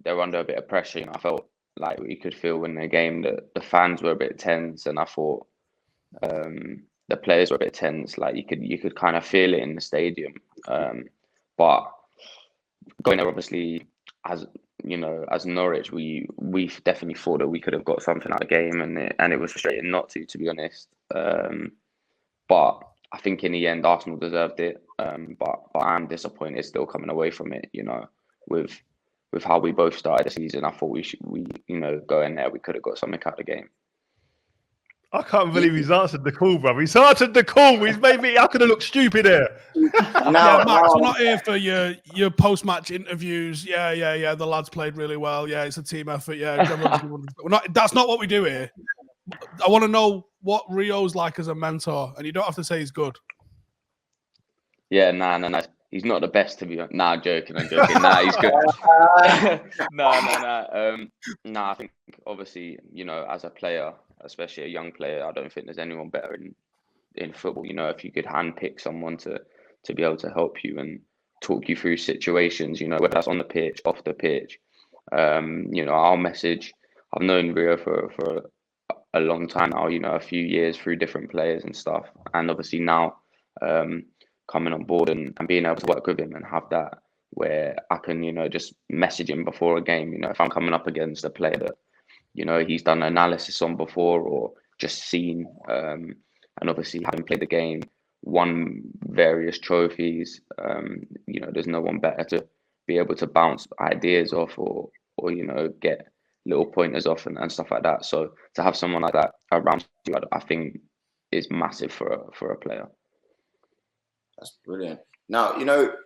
they were under a bit of pressure. I felt like you could feel in the game that the fans were a bit tense, and I thought the players were a bit tense. Like you could kind of feel it in the stadium. But going there, obviously, as Norwich, we definitely thought that we could have got something out of the game, and it was frustrating not to be honest. But I think in the end, Arsenal deserved it. But I'm disappointed still coming away from it. With how we both started the season, I thought we go in there. We could have got something out of the game. I can't believe he's answered the call, brother. He's answered the call. He's made me. I could have looked stupid here. Yeah, Max, we're not here for your post-match interviews. Yeah. The lads played really well. Yeah, it's a team effort. Yeah, we're not. That's not what we do here. I want to know what Rio's like as a mentor, and you don't have to say he's good. Yeah, nah. He's not the best to be honest. Nah, I'm joking. Nah, he's good. Nah. I think obviously, as a player, especially a young player, I don't think there's anyone better in football. If you could handpick someone to be able to help you and talk you through situations, whether that's on the pitch, off the pitch. Our message. I've known Rio for a long time now. A few years through different players and stuff, and obviously now. Coming on board and being able to work with him and have that where I can, just message him before a game, if I'm coming up against a player that, he's done analysis on before or just seen, and obviously having played the game, won various trophies, there's no one better to be able to bounce ideas off or get little pointers off and stuff like that. So to have someone like that around you, I think is massive for a player. That's brilliant. Now,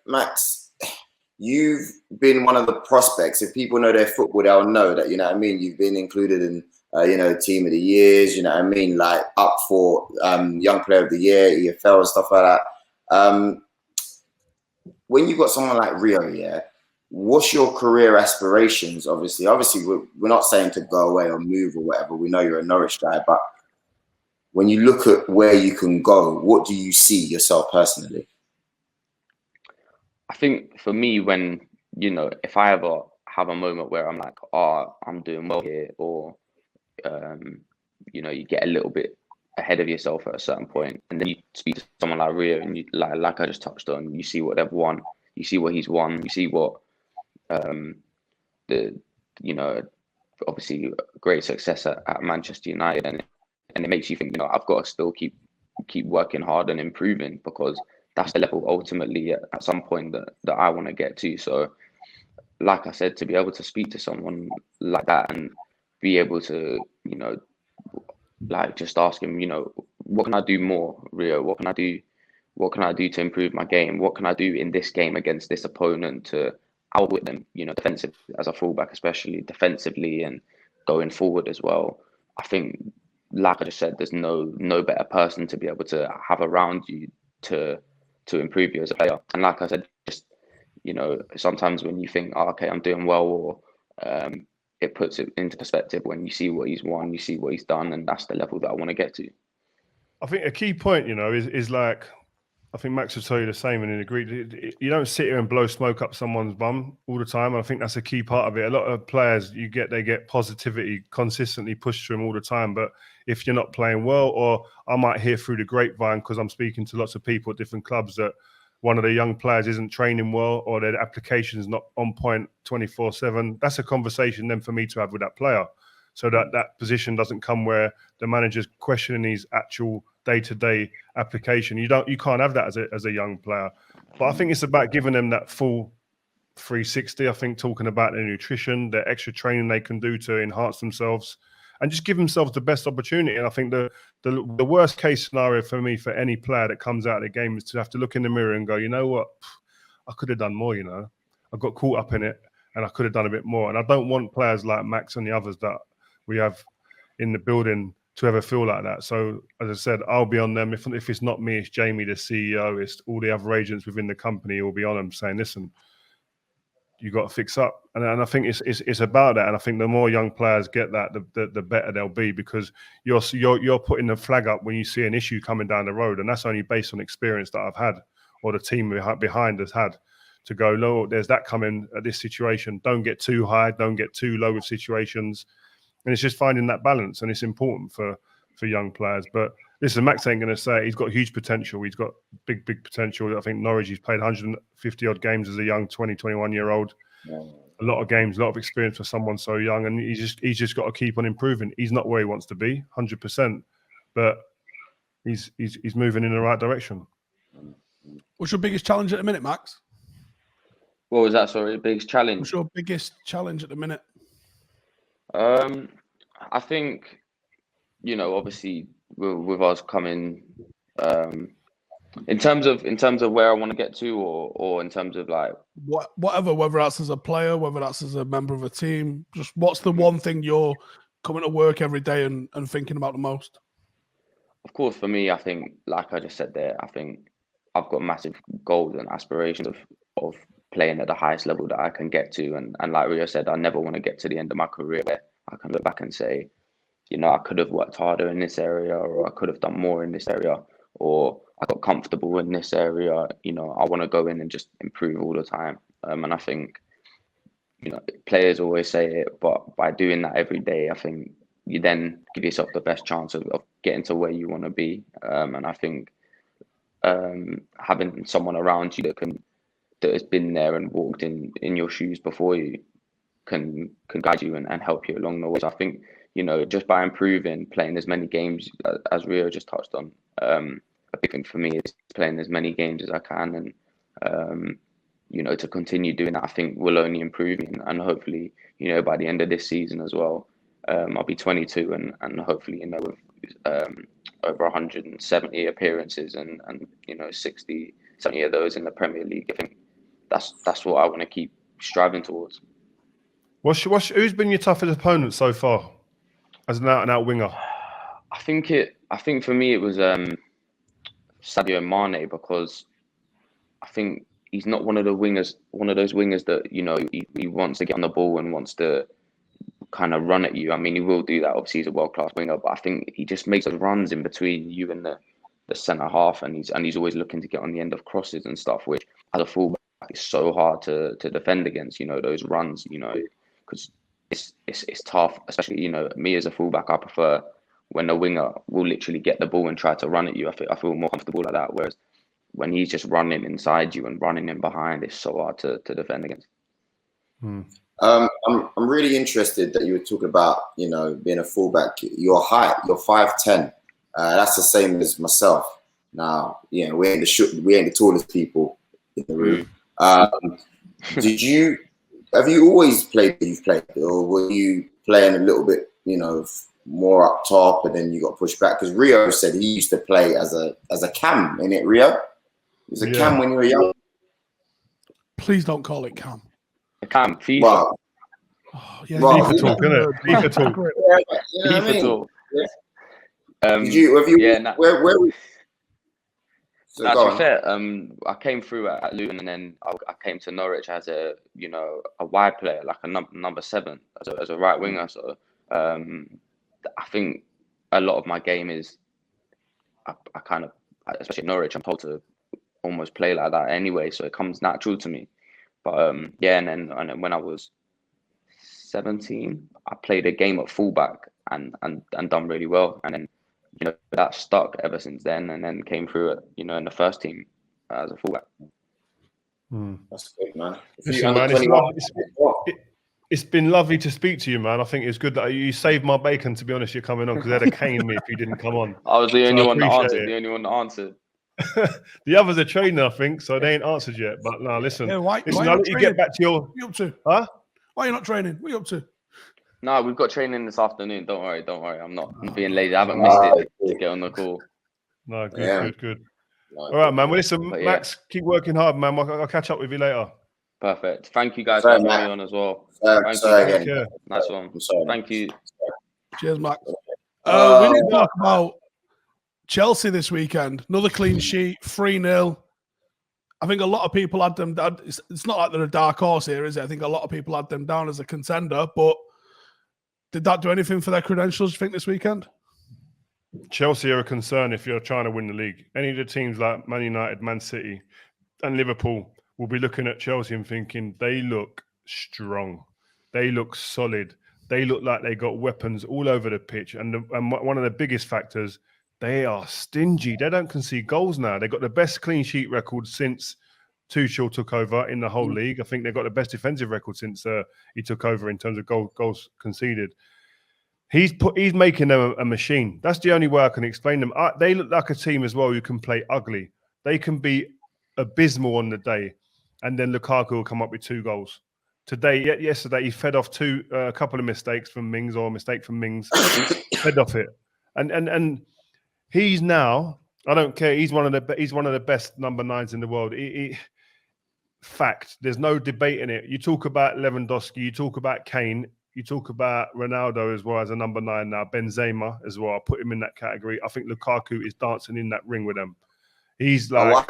Max, you've been one of the prospects. If people know their football, they'll know that, you've been included in, team of the years, like up for young player of the year, EFL and stuff like that. When you've got someone like Rio, what's your career aspirations? Obviously, we're not saying to go away or move or whatever. We know you're a Norwich guy, but when you look at where you can go, what do you see yourself personally? I think for me, when, if I ever have a moment where I'm like, I'm doing well here, or, you get a little bit ahead of yourself at a certain point, and then you speak to someone like Rio, and you, like I just touched on, you see what they've won, you see what he's won, you see what, obviously great success at Manchester United, and it makes you think, I've got to still keep working hard and improving, because that's the level ultimately at some point that I want to get to. So, like I said, to be able to speak to someone like that and be able to, just ask him, what can I do more, Rio? What can I do? What can I do to improve my game? What can I do in this game against this opponent to outwit them? Defensive as a fullback, especially defensively and going forward as well. I think, like I just said, there's no better person to be able to have around you to improve you as a player. And like I said, just, sometimes when you think, okay, I'm doing well, or it puts it into perspective when you see what he's won, you see what he's done, and that's the level that I want to get to. I think a key point, is like, I think Max will tell you the same and agree. You don't sit here and blow smoke up someone's bum all the time. I think that's a key part of it. A lot of players, they get positivity consistently pushed to them all the time. But if you're not playing well, or I might hear through the grapevine, because I'm speaking to lots of people at different clubs, that one of the young players isn't training well, or their application is not on point 24/7. That's a conversation then for me to have with that player, so that position doesn't come where the manager's questioning his actual day-to-day application. You can't have that as a young player. But I think it's about giving them that full 360. I think talking about their nutrition, their extra training they can do to enhance themselves, and just give themselves the best opportunity. And I think the worst case scenario for me, for any player that comes out of the game, is to have to look in the mirror and go, you know what, I could have done more. I got caught up in it, and I could have done a bit more. And I don't want players like Max and the others that we have in the building to ever feel like that. So, as I said, I'll be on them. If it's not me, it's Jamie, the CEO, it's all the other agents within the company will be on them saying, listen, you got to fix up. And I think it's about that. And I think the more young players get that, the better they'll be, because you're putting the flag up when you see an issue coming down the road. And that's only based on experience that I've had, or the team behind has had, to go, no, there's that coming at this situation. Don't get too high, don't get too low with situations. And it's just finding that balance, and it's important for young players. But listen, Max ain't going to say he's got huge potential. He's got big potential. I think Norwich, he's played 150-odd games as a young 20, 21-year-old. Yeah. A lot of games, a lot of experience for someone so young. And he's just got to keep on improving. He's not where he wants to be, 100%. But he's moving in the right direction. What's your biggest challenge at the minute, Max? What was that? Sorry, biggest challenge. What's your biggest challenge at the minute? I think, obviously with us coming, in terms of where I want to get to, or in terms of like whatever, whether that's as a player, whether that's as a member of a team, just what's the one thing you're coming to work every day and thinking about the most? Of course, for me, I think, like I just said there, I think I've got massive goals and aspirations of playing at the highest level that I can get to, and like Rio said, I never want to get to the end of my career where I can look back and say, I could have worked harder in this area, or I could have done more in this area, or I got comfortable in this area. I want to go in and just improve all the time. And I think, players always say it, but by doing that every day, I think you then give yourself the best chance of getting to where you want to be. And I think having someone around you that has been there and walked in your shoes before you can guide you and help you along the way. So I think, just by improving, playing as many games as Rio just touched on, a big thing for me is playing as many games as I can, and to continue doing that, I think will only improve me, and hopefully, by the end of this season as well, I'll be 22, and hopefully, with over 170 appearances and 60, 70 of those in the Premier League. I think that's what I want to keep striving towards. Who's been your toughest opponent so far as an out-and-out winger? I think for me it was Sadio Mane, because I think he's not one of those wingers that he wants to get on the ball and wants to kind of run at you. I mean, he will do that. Obviously, he's a world-class winger, but I think he just makes those runs in between you and the centre half, and he's always looking to get on the end of crosses and stuff, which as a fullback is so hard to defend against. Those runs, because it's tough, especially me as a fullback. I prefer when the winger will literally get the ball and try to run at you. I feel more comfortable like that. Whereas when he's just running inside you and running in behind, it's so hard to defend against. I'm really interested that you were talking about, being a fullback. Your height, you're 5'10". That's the same as myself. Now, we ain't the tallest people in the room. Have you always played that you've played, or were you playing a little bit, more up top, and then you got pushed back? Because Rio said he used to play as a cam, innit, Rio? He was a cam when you were young. Please don't call it cam. A cam, FIFA. Well, FIFA talk, innit? FIFA talk. FIFA talk. Where were you? So to be fair, I came through at Luton, and then I came to Norwich as a wide player, like a number 7 as a right winger. So I think a lot of my game is I kind of, especially in Norwich, I'm told to almost play like that anyway, so it comes natural to me. But and then when I was 17, I played a game at fullback and done really well, and then that stuck ever since then, and then came through it, in the first team as a fullback. That's good, man. Listen, man, it's been lovely to speak to you, man. I think it's good that you saved my bacon, to be honest. You're coming on, because they'd have caned me if you didn't come on. I was the only one that answered. The others are training, I think, so they ain't answered yet. But no, listen. Yeah, why I'll let you get back to your. What are you up to? Huh? Why are you not training? What are you up to? No, we've got training this afternoon. Don't worry. I'm not being lazy. I haven't missed it to get on the call. No, good. All right, man. Well, listen, Max, keep working hard, man. I'll catch up with you later. Perfect. Thank you guys for having me on as well. Thank you. Nice one. Thank you. Cheers, Max. We need to talk about Chelsea this weekend. Another clean sheet, 3-0. I think a lot of people had them down. It's not like they're a dark horse here, is it? I think a lot of people had them down as a contender, but did that do anything for their credentials, do you think, this weekend? Chelsea are a concern if you're trying to win the league. Any of the teams like Man United, Man City, and Liverpool will be looking at Chelsea and thinking they look strong. They look solid. They look like they got weapons all over the pitch. And one of the biggest factors, they are stingy. They don't concede goals now. They've got the best clean sheet record since Tuchel took over in the whole league. I think they've got the best defensive record since he took over in terms of goals conceded. He's making them a machine. That's the only way I can explain them. They look like a team as well who can play ugly. They can be abysmal on the day, and then Lukaku will come up with 2 goals. Yesterday, he fed off a couple of mistakes from Mings or a mistake from Mings, fed off it, and he's now. I don't care. He's one of the best number 9s in the world. Fact. There's no debate in it. You talk about Lewandowski. You talk about Kane. You talk about Ronaldo as well as a number 9 now. Benzema as well. I put him in that category. I think Lukaku is dancing in that ring with them. He's like,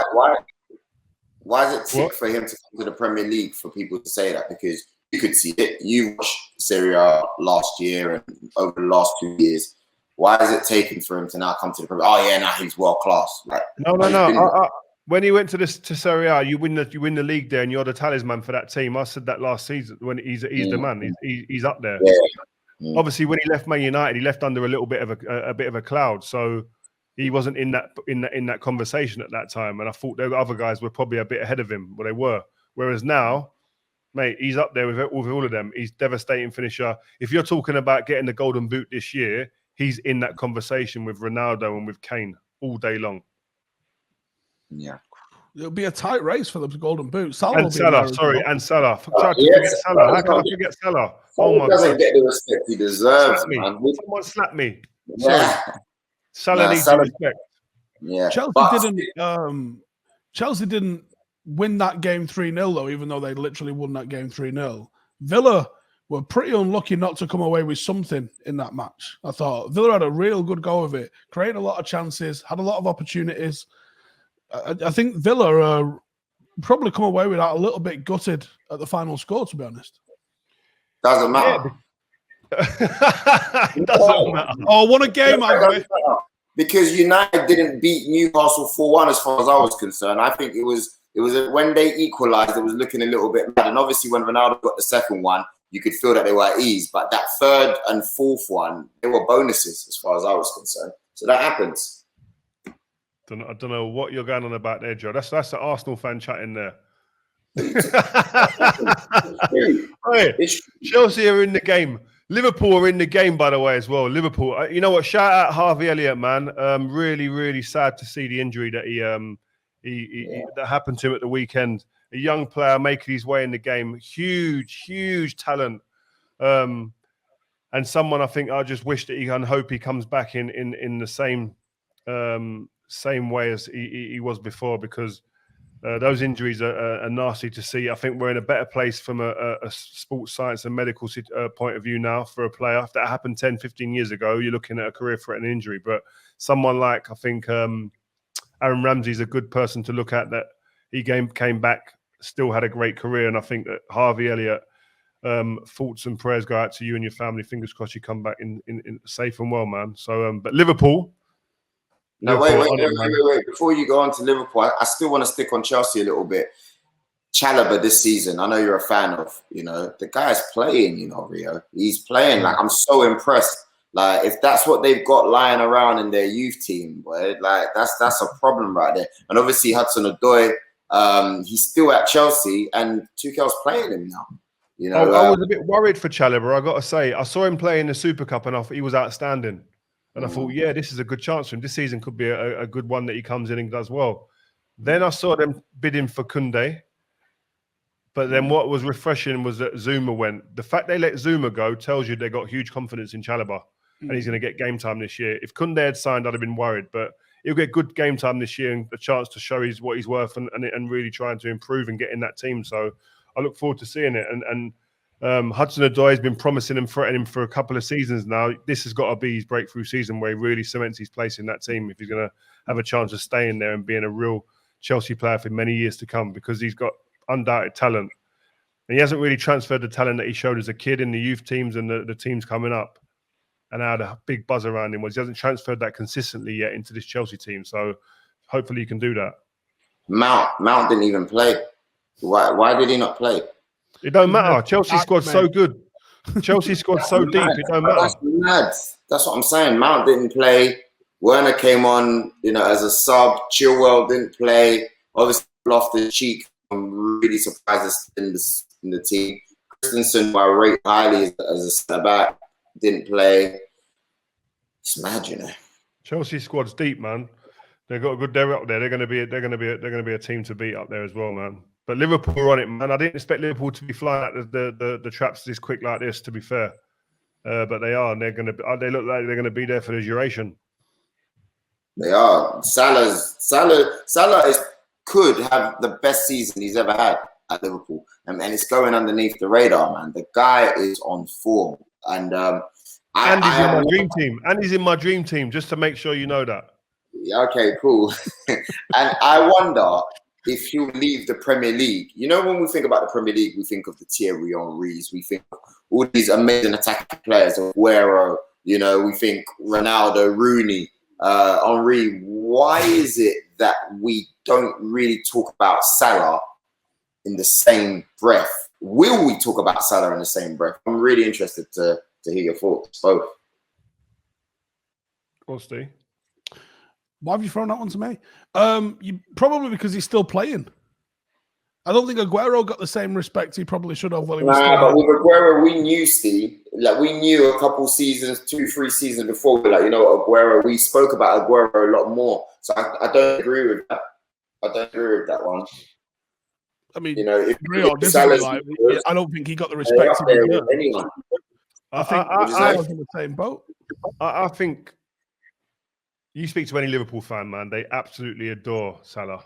why is it tick for him to come to the Premier League for people to say that? Because you could see it. You watched Serie A last year and over the last 2 years. Why is it taking for him to now come to the Premier League? Oh yeah, now he's world class. Like, no. When he went to Serie A, you win the league there, and you're the talisman for that team. I said that last season when he's the man. He's up there. Yeah. Obviously, when he left Man United, he left under a little bit of a cloud. So he wasn't in that conversation at that time. And I thought the other guys were probably a bit ahead of him. Well, they were. Whereas now, mate, he's up there with all of them. He's devastating finisher. If you're talking about getting the Golden Boot this year, he's in that conversation with Ronaldo and with Kane all day long. Yeah. It'll be a tight race for the Golden Boot. And Salah. Salah. How can I forget Salah? Oh my God. He doesn't get the respect he deserves, man. Someone slap me. Yeah. Salah needs respect. Yeah. Chelsea didn't win that game 3-0 though, even though they literally won that game 3-0. Villa were pretty unlucky not to come away with something in that match. I thought Villa had a real good go of it, created a lot of chances, had a lot of opportunities. I think Villa probably come away with that a little bit gutted at the final score, to be honest. Doesn't matter. It doesn't matter. Oh, what a game, Harvey. Because United didn't beat Newcastle 4-1 as far as I was concerned. I think it was when they equalised, it was looking a little bit bad. And obviously when Ronaldo got the second one, you could feel that they were at ease. But that third and fourth one, they were bonuses as far as I was concerned. So that happens. I don't know what you're going on about there, Joe. That's the Arsenal fan chatting there. Hey, Chelsea are in the game. Liverpool are in the game, by the way, as well. Liverpool. You know what? Shout out Harvey Elliot, man. Really, really sad to see the injury that that happened to him at the weekend. A young player making his way in the game. Huge talent. And someone I think I just wish that and hope he comes back in the same way as he was before, because those injuries are nasty to see. I think we're in a better place from a sports science and medical point of view now for a player. If that happened 10, 15 years ago, you're looking at a career-threatening injury. But someone like, I think Aaron Ramsey's a good person to look at, that he came back, still had a great career. And I think that Harvey Elliott, thoughts and prayers go out to you and your family. Fingers crossed you come back in safe and well, man. So, but Liverpool... No, wait. Before you go on to Liverpool, I still want to stick on Chelsea a little bit. Chalobah this season, I know you're a fan of, the guy's playing, Rio. He's playing. Like, I'm so impressed. Like, if that's what they've got lying around in their youth team, boy, like, that's a problem right there. And obviously, Hudson-Odoi, he's still at Chelsea, and Tuchel's playing him now. I was a bit worried for Chalobah, I got to say. I saw him play in the Super Cup, and I thought he was outstanding. And I thought, yeah, this is a good chance for him. This season could be a good one that he comes in and does well. Then I saw them bidding for Koundé. But then what was refreshing was that Zuma went. The fact they let Zuma go tells you they got huge confidence in Chalobah. And he's going to get game time this year. If Koundé had signed, I'd have been worried. But he'll get good game time this year and a chance to show what he's worth and really trying to improve and get in that team. So I look forward to seeing it. And Hudson-Odoi has been promising and threatening for a couple of seasons now. This has got to be his breakthrough season where he really cements his place in that team if he's going to have a chance of staying there and being a real Chelsea player for many years to come, because he's got undoubted talent. And he hasn't really transferred the talent that he showed as a kid in the youth teams and the teams coming up and had a big buzz around him. He hasn't transferred that consistently yet into this Chelsea team. So hopefully he can do that. Mount didn't even play. Why did he not play? It don't matter. Chelsea squad's so good. Chelsea squad's so deep. It don't matter. That's mad. That's what I'm saying. Mount didn't play. Werner came on, as a sub. Chilwell didn't play. Obviously, Loftus-Cheek, I'm really surprised in the team. Christensen, who I rate highly as a centre back, didn't play. It's mad, you know. Chelsea squad's deep, man. They've got a good. They're up there. They're going to be a team to beat up there as well, man. But Liverpool are on it, man. I didn't expect Liverpool to be flying at the traps this quick like this. To be fair, but they are. And they're going to. They look like they're going to be there for the duration. They are. Salah could have the best season he's ever had at Liverpool, and it's going underneath the radar, man. The guy is on form, and he's in my dream team. And he's in my dream team, just to make sure you know that. Yeah, okay, cool. And I wonder if he'll leave the Premier League. You know, when we think about the Premier League, we think of the Thierry Henrys, we think of all these amazing attacking players, Aguero, you know, we think Ronaldo, Rooney, Henry. Why is it that we don't really talk about Salah in the same breath? Will we talk about Salah in the same breath? I'm really interested to hear your thoughts, both. Go on, Steve. Why have you thrown that one to me? Probably because he's still playing. I don't think Aguero got the same respect he probably should have. But with Aguero, we knew, Steve. Like, we knew a couple seasons, 2-3 seasons before. Like, you know, Aguero. We spoke about Aguero a lot more. So I don't agree with that. I don't agree with that one. I mean, you know, if I don't think he got the respect he deserved. Anyone. I think I was in the same boat. I think you speak to any Liverpool fan, man, they absolutely adore Salah.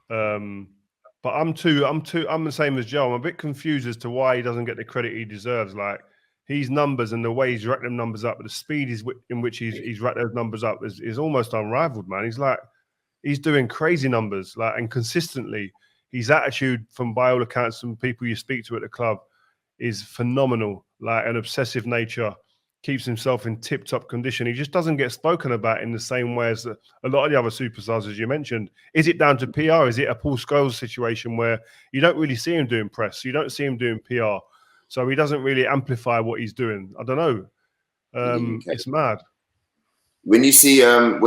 But I'm the same as Joe. I'm a bit confused as to why he doesn't get the credit he deserves. Like, his numbers and the way he's racked them numbers up, the speed in which he's racked those numbers up is almost unrivaled, man. He's doing crazy numbers, like, and consistently. His attitude, by all accounts, from people you speak to at the club, is phenomenal. Like, an obsessive nature, keeps himself in tip-top condition. He just doesn't get spoken about in the same way as a lot of the other superstars, as you mentioned. Is it down to PR? Is it a Paul Scholes situation where you don't really see him doing press? You don't see him doing PR. So he doesn't really amplify what he's doing. I don't know. It's mad. When you see, and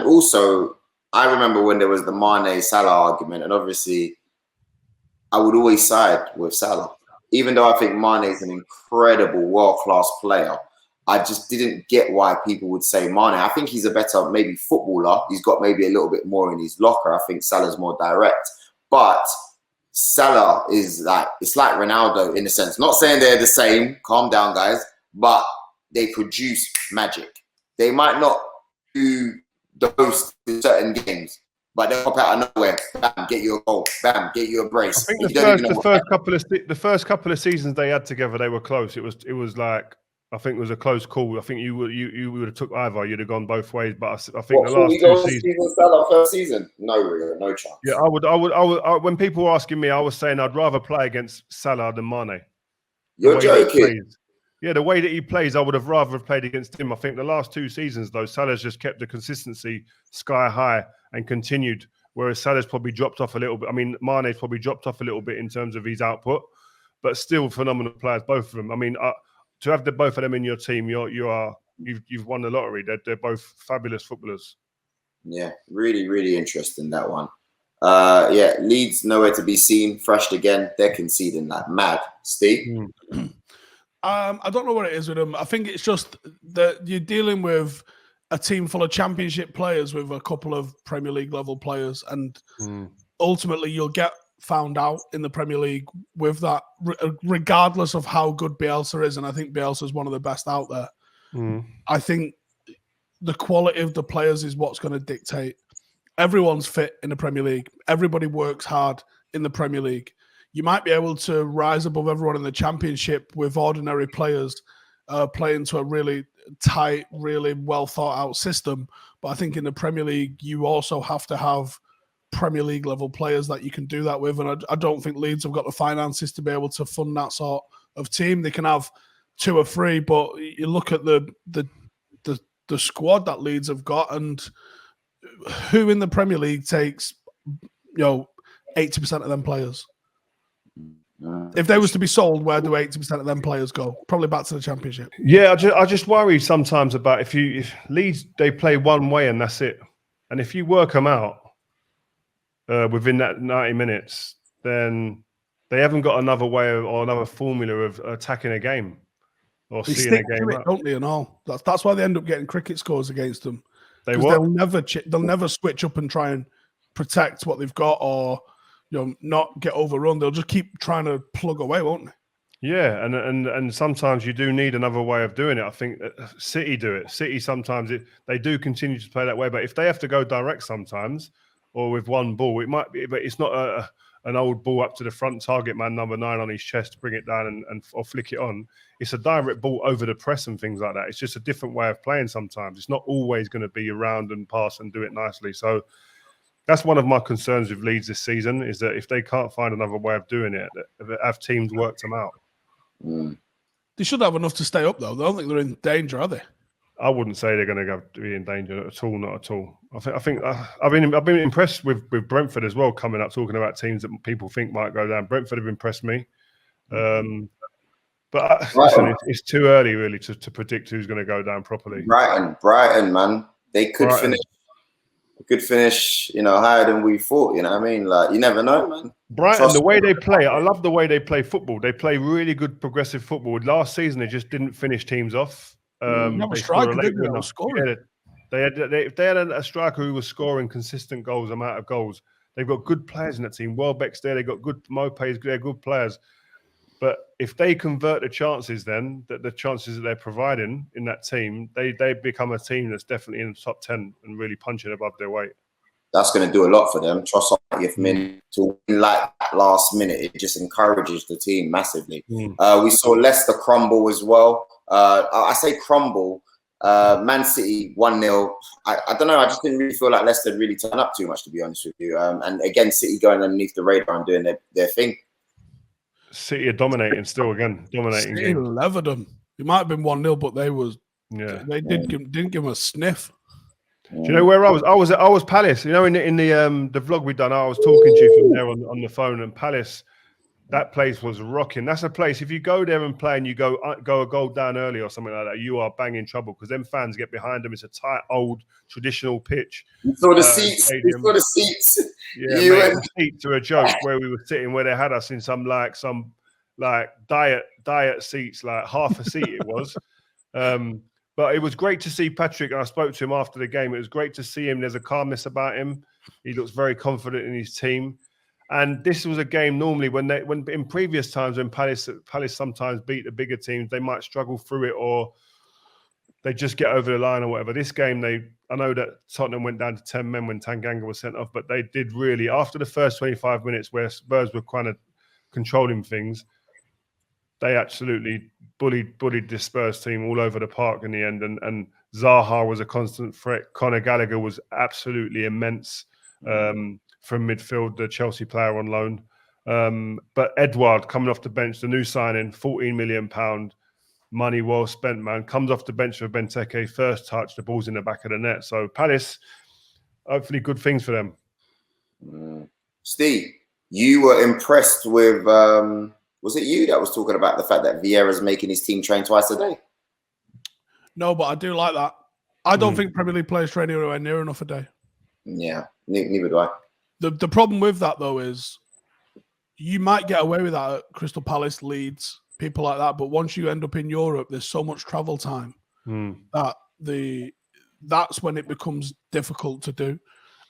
also, I remember when there was the Mane Salah argument, and obviously I would always side with Salah. Even though I think Mane is an incredible world-class player, I just didn't get why people would say Mane. I think he's a better maybe footballer. He's got maybe a little bit more in his locker. I think Salah's more direct. But Salah is it's like Ronaldo in a sense. Not saying they're the same. Calm down, guys. But they produce magic. They might not do the most in certain games, but they'll pop out of nowhere. Bam, get you a goal. Bam, get you a brace. I think the first couple of seasons they had together, they were close. It was like, I think it was a close call. I think you would have took either. You'd have gone both ways. But I think the last 2 seasons. Salah first season? No chance. Yeah, I would. When people were asking me, I was saying I'd rather play against Salah than Mane. You're joking. Yeah, the way that he plays, I would have rather played against him. I think the last 2 seasons, though, Salah's just kept the consistency sky high and continued, whereas Salah's probably dropped off a little bit. I mean, Mane's probably dropped off a little bit in terms of his output, but still phenomenal players, both of them. I mean, to have both of them in your team, you've won the lottery. They're both fabulous footballers. Yeah, really, really interesting, that one. Leeds nowhere to be seen. Thrashed again. They're conceding like mad. Steve? I don't know what it is with them. I think it's just that you're dealing with a team full of championship players with a couple of Premier League level players, and ultimately you'll get found out in the Premier League with that, regardless of how good Bielsa is. And I think Bielsa is one of the best out there. I think the quality of the players is what's going to dictate. Everyone's fit in the Premier League. Everybody works hard in the Premier League. You might be able to rise above everyone in the Championship with ordinary players playing to a really tight, really well thought out system. But I think in the Premier League, you also have to have Premier League level players that you can do that with. And I don't think Leeds have got the finances to be able to fund that sort of team. They can have 2 or 3, but you look at the squad that Leeds have got, and who in the Premier League takes 80% of them players. If they was to be sold, where do 80% of them players go? Probably back to the Championship. Yeah, I just worry sometimes about if Leeds, they play one way and that's it. And if you work them out within that 90 minutes, then they haven't got another way or another formula of attacking a game. or They seeing a stick to game it, up. don't they? And all that's why they end up getting cricket scores against them. They Because what? they'll never switch up and try and protect what they've got, or not get overrun. They'll just keep trying to plug away, won't they? Yeah, and sometimes you do need another way of doing it. I think City do it. City sometimes they do continue to play that way, but if they have to go direct sometimes or with one ball, it might be, but it's not an old ball up to the front target man number 9 on his chest to bring it down and or flick it on. It's a direct ball over the press and things like that. It's just a different way of playing sometimes. It's not always going to be around and pass and do it nicely. So that's one of my concerns with Leeds this season, is that if they can't find another way of doing it, have teams worked them out. They should have enough to stay up, though. I don't think they're in danger, are they? I wouldn't say they're going to be in danger at all. Not at all. I think I've been impressed with Brentford as well, coming up talking about teams that people think might go down. Brentford have impressed me, but listen, it's too early really to predict who's going to go down properly. Brighton, man, they could finish. Could finish, higher than we thought. You know what I mean? Like, you never know, man. Brighton, the way they play, I love the way they play football. They play really good progressive football. Last season, they just didn't finish teams off. They striker, didn't they? Scoring. Yeah, if they had a striker who was scoring consistent goals, amount of goals, they've got good players in that team. Welbeck's there. They've got good Mopes. They're good players. But if they convert the chances, then the chances that they're providing in that team, they become a team that's definitely in the top 10 and really punching above their weight. That's going to do a lot for them. Trust me, to win like that last minute, it just encourages the team massively. We saw Leicester crumble as well. I say crumble. Man City 1-0. I don't know. I just didn't really feel like Leicester really turned up too much, to be honest with you. And again, City going underneath the radar and doing their thing. City are dominating still again. Dominating. City levered them. It might have been 1-0, but they didn't give them a sniff. Do you know where I was? I was Palace. In the vlog we done, I was talking to you from there on the phone, and Palace, that place was rocking. That's a place. If you go there and play, and you go a goal down early or something like that, you are banging trouble because them fans get behind them. It's a tight, old, traditional pitch. You saw the seats. You saw the seats. Yeah, the seats are a joke. Where we were sitting, where they had us in some diet seats, like half a seat it was. But it was great to see Patrick, and I spoke to him after the game. It was great to see him. There's a calmness about him. He looks very confident in his team. And this was a game normally when in previous times when Palace sometimes beat the bigger teams, they might struggle through it or they just get over the line or whatever. This game, I know that Tottenham went down to 10 men when Tanganga was sent off, but they did really, after the first 25 minutes where Spurs were kind of controlling things, they absolutely bullied this Spurs team all over the park in the end. And Zaha was a constant threat. Conor Gallagher was absolutely immense from midfield, the Chelsea player on loan. But Edouard coming off the bench, the new signing, £14 million, money well spent, man. Comes off the bench for Benteke, first touch, the ball's in the back of the net. So Palace, hopefully good things for them. Steve, you were impressed with... was it you that was talking about the fact that Vieira's making his team train twice a day? No, but I do like that. I don't think Premier League players train anywhere near enough a day. Yeah, neither do I. The problem with that, though, is you might get away with that at Crystal Palace, Leeds, people like that. But once you end up in Europe, there's so much travel time that that's when it becomes difficult to do.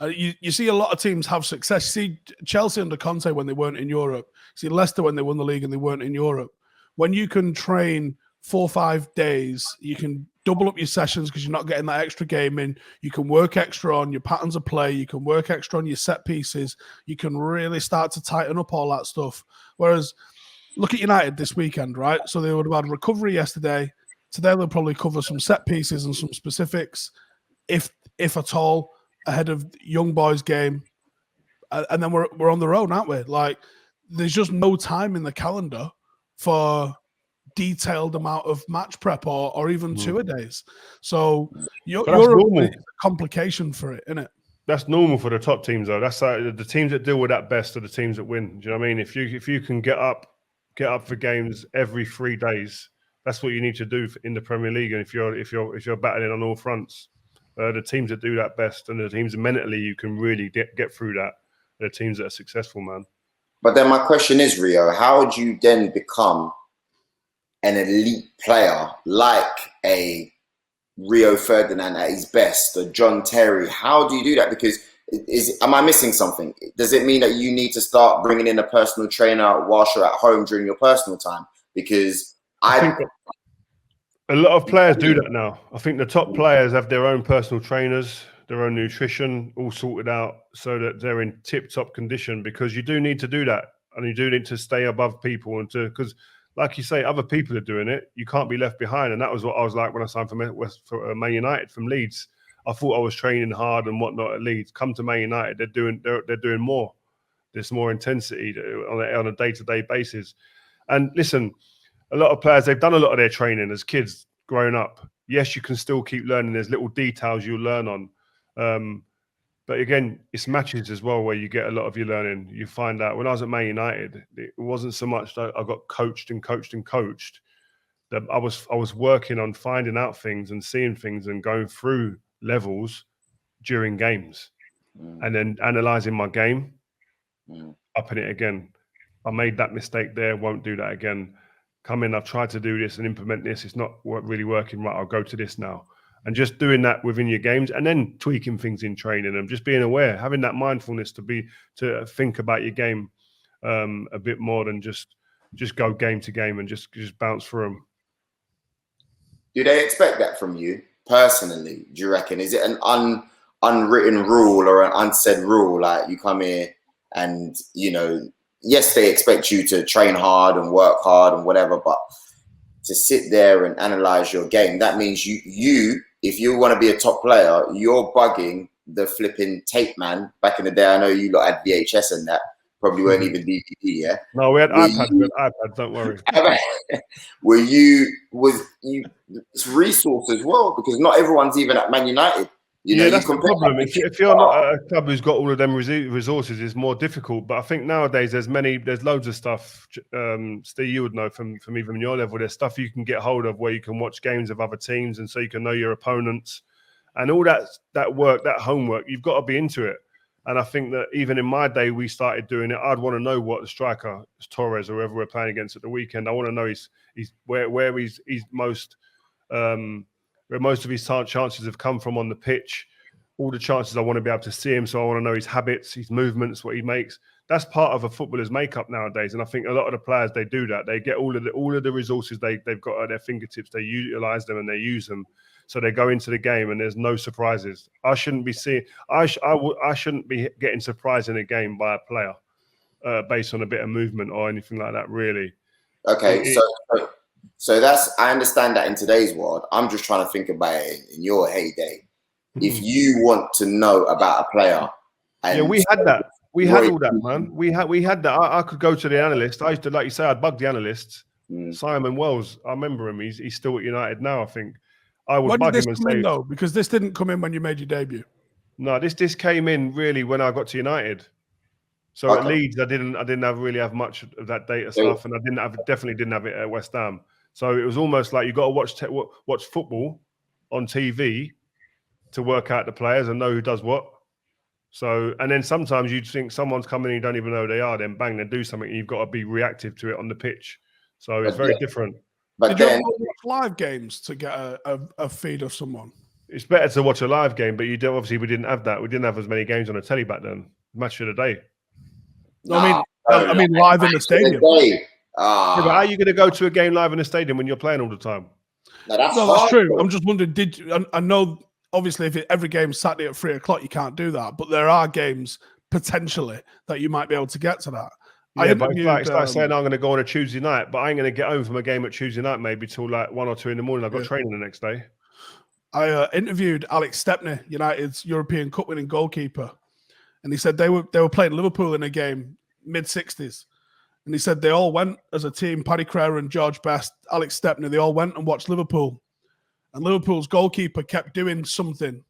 You see a lot of teams have success. You see Chelsea under Conte when they weren't in Europe. You see Leicester when they won the league and they weren't in Europe. When you can train 4 or 5 days, you can double up your sessions because you're not getting that extra game in. You can work extra on your patterns of play. You can work extra on your set pieces. You can really start to tighten up all that stuff. Whereas, look at United this weekend, right? So they would have had recovery yesterday. Today they'll probably cover some set pieces and some specifics, if at all, ahead of young boys' game, and then we're on the road, aren't we? Like, there's just no time in the calendar for detailed amount of match prep or even 2 days. So you're a complication for it, isn't it? That's normal for the top teams, though. That's the teams that deal with that best are the teams that win. Do you know what I mean? If you can get up for games every 3 days, that's what you need to do in the Premier League. And if you're battling on all fronts. The teams that do that best and the teams that mentally you can really get through that are the teams that are successful, man. But then my question is, Rio, how do you then become an elite player like a Rio Ferdinand at his best, or John Terry? How do you do that? Because am I missing something? Does it mean that you need to start bringing in a personal trainer whilst you're at home during your personal time? Because I think a lot of players do that now. I think the top players have their own personal trainers, their own nutrition, all sorted out so that they're in tip-top condition, because you do need to do that. And you do need to stay above people, and because, like you say, other people are doing it. You can't be left behind. And that was what I was like when I signed for Man United from Leeds. I thought I was training hard and whatnot at Leeds. Come to Man United, they're doing more. There's more intensity on a day-to-day basis. And listen, a lot of players, they've done a lot of their training as kids growing up. Yes, you can still keep learning. There's little details you'll learn on. But again, it's matches as well where you get a lot of your learning. You find out, when I was at Man United, it wasn't so much that I got coached and coached and coached. That I was working on finding out things and seeing things and going through levels during games, and then analysing my game, upping it again. I made that mistake there, won't do that again. Come in, I've tried to do this and implement this. It's not really working right. I'll go to this now. And just doing that within your games, and then tweaking things in training, and just being aware, having that mindfulness to think about your game a bit more than just go game to game and just bounce through them. Do they expect that from you personally? Do you reckon? Is it an unwritten rule or an unsaid rule? Like, you come here and, yes, they expect you to train hard and work hard and whatever, but to sit there and analyze your game, that means you if you want to be a top player, you're bugging the flipping tape man. Back in the day, I know you lot had VHS and that. Probably weren't even DVD, yeah? No, we had iPads, don't worry. It's resource as well, because not everyone's even at Man United. That's the problem. If you're not at a club who's got all of them resources, it's more difficult. But I think nowadays there's loads of stuff. Steve, you would know from even your level, there's stuff you can get hold of where you can watch games of other teams, and so you can know your opponents, and all that work, that homework. You've got to be into it. And I think that even in my day, we started doing it. I'd want to know what the striker, Torres or whoever we're playing against at the weekend. I want to know where he's most. Where most of his chances have come from on the pitch, all the chances I want to be able to see him. So I want to know his habits, his movements, what he makes. That's part of a footballer's makeup nowadays. And I think a lot of the players, they do that. They get all of the resources they've got at their fingertips. They utilize them and they use them. So they go into the game and there's no surprises. I shouldn't be getting surprised in a game by a player based on a bit of movement or anything like that, really. Okay, so I understand that in today's world. I'm just trying to think about it in your heyday. If you want to know about a player, we had that. We had all that, man. We had that. I could go to the analyst. I used to, like you say, I'd bug the analysts. Simon Wells, I remember him. He's still at United now, I think. I would bug him and say, though, because this didn't come in when you made your debut. No, this came in really when I got to United. So at Leeds, I didn't really have much of that data stuff, and definitely didn't have it at West Ham. So it was almost like you got to watch football on TV to work out the players and know who does what. So, and then sometimes you'd think someone's coming and you don't even know who they are, then bang, they do something and you've got to be reactive to it on the pitch. So it's very different. But did you watch live games to get a feed of someone? It's better to watch a live game, but we didn't have that. We didn't have as many games on the telly back then. Match of the day. I mean live in the stadium. But how are you going to go to a game live in a stadium when you're playing all the time? No, that's true. I'm just wondering, I know, obviously, if every game's Saturday at 3:00, you can't do that. But there are games, potentially, that you might be able to get to that. Yeah, but it's like saying I'm going to go on a Tuesday night, but I ain't going to get home from a game at Tuesday night maybe till like 1 or 2 in the morning. I've got training the next day. I interviewed Alex Stepney, United's European Cup winning goalkeeper. And he said they were playing Liverpool in a game, mid-60s. And he said they all went as a team, Paddy Crerr and George Best, Alex Stepney, they all went and watched Liverpool. And Liverpool's goalkeeper kept doing something. And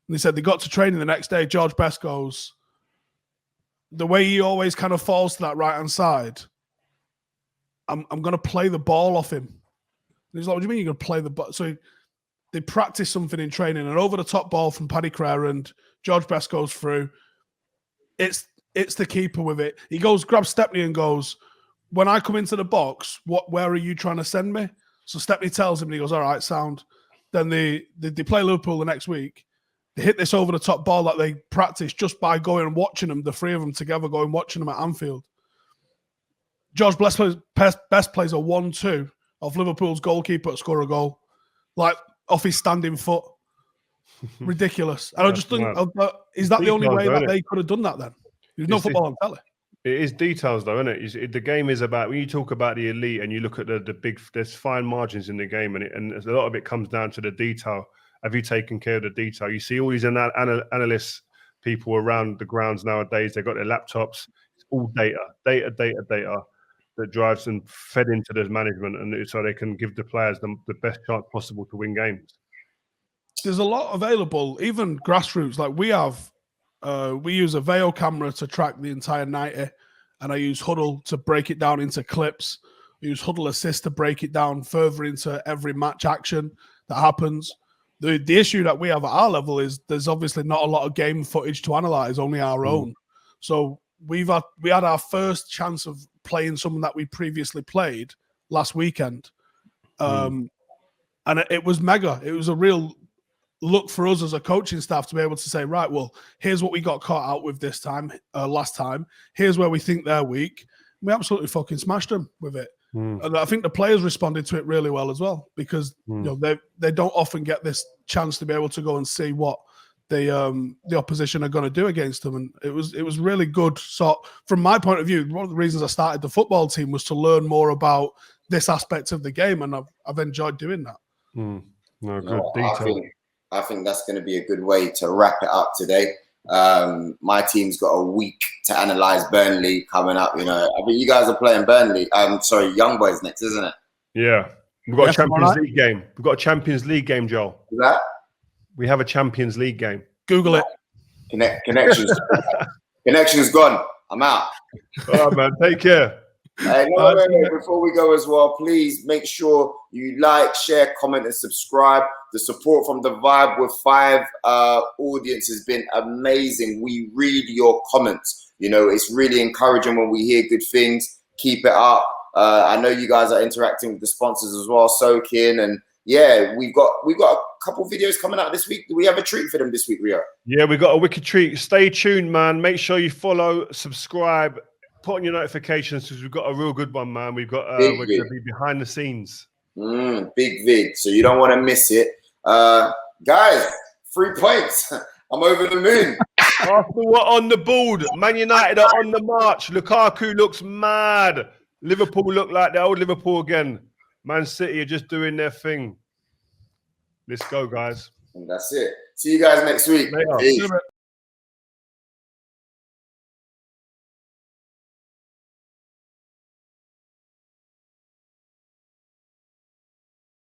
he said they got to training the next day. George Best goes, the way he always kind of falls to that right-hand side, I'm going to play the ball off him. And he's like, what do you mean you're going to play the ball? So they practice something in training, and over the top ball from Paddy Crerr and George Best goes through. It's the keeper with it. He goes, grabs Stepney and goes, when I come into the box, where are you trying to send me? So Stepney tells him, and he goes, all right, sound. Then they play Liverpool the next week. They hit this over the top ball that they practiced just by going and watching them, the three of them together, going watching them at Anfield. George Best plays a 1-2 of Liverpool's goalkeeper to score a goal, like off his standing foot. Ridiculous. And I just think, is that the only way that they could have done that then? There's no football on telly. It is details, though, isn't it? The game is about, when you talk about the elite and you look at the big, there's fine margins in the game, and a lot of it comes down to the detail. Have you taken care of the detail? You see all these analysts, people around the grounds nowadays, they've got their laptops. It's all data that drives and fed into the management, and so they can give the players the best chance possible to win games. There's a lot available, even grassroots. Like we use a Veo camera to track the entire 90, and I use Huddle to break it down into clips. I use Huddle Assist to break it down further into every match action that happens. The issue that we have at our level is there's obviously not a lot of game footage to analyze, only our own. So we had our first chance of playing someone that we previously played last weekend. And it was mega. It was a real look for us as a coaching staff to be able to say, right, well, here's what we got caught out with this time, last time. Here's where we think they're weak. We absolutely fucking smashed them with it. And I think the players responded to it really well as well, because you know they don't often get this chance to be able to go and see what the opposition are going to do against them, and it was really good. So from my point of view, one of the reasons I started the football team was to learn more about this aspect of the game, and I've enjoyed doing that. No, good detail. I think that's going to be a good way to wrap it up today. My team's got a week to analyze Burnley coming up. You know, I mean, you guys are playing Burnley. Sorry, Young Boys next, isn't it? Yeah, we've got a Champions League game. We've got a Champions League game, Joel. Is that? We have a Champions League game. Google it. Connection's gone. I'm out. All right, man. Take care. Hey, no, before we go as well, please make sure you like, share, comment, and subscribe. The support from the Vibe with 5 audience has been amazing. We read your comments. You know, it's really encouraging when we hear good things. Keep it up. I know you guys are interacting with the sponsors as well, Sokin, and yeah, we've got a couple videos coming out this week. Do we have a treat for them this week, Rio? Yeah, we got a wicked treat. Stay tuned, man. Make sure you follow, subscribe, put on your notifications, because we've got a real good one, man. We've got we're going to be behind the scenes. Big vid, so you don't want to miss it. Guys, 3 points. I'm over the moon. Arsenal are on the board. Man United are on the march. Lukaku looks mad. Liverpool look like the old Liverpool again. Man City are just doing their thing. Let's go, guys. And that's it. See you guys next week. Later.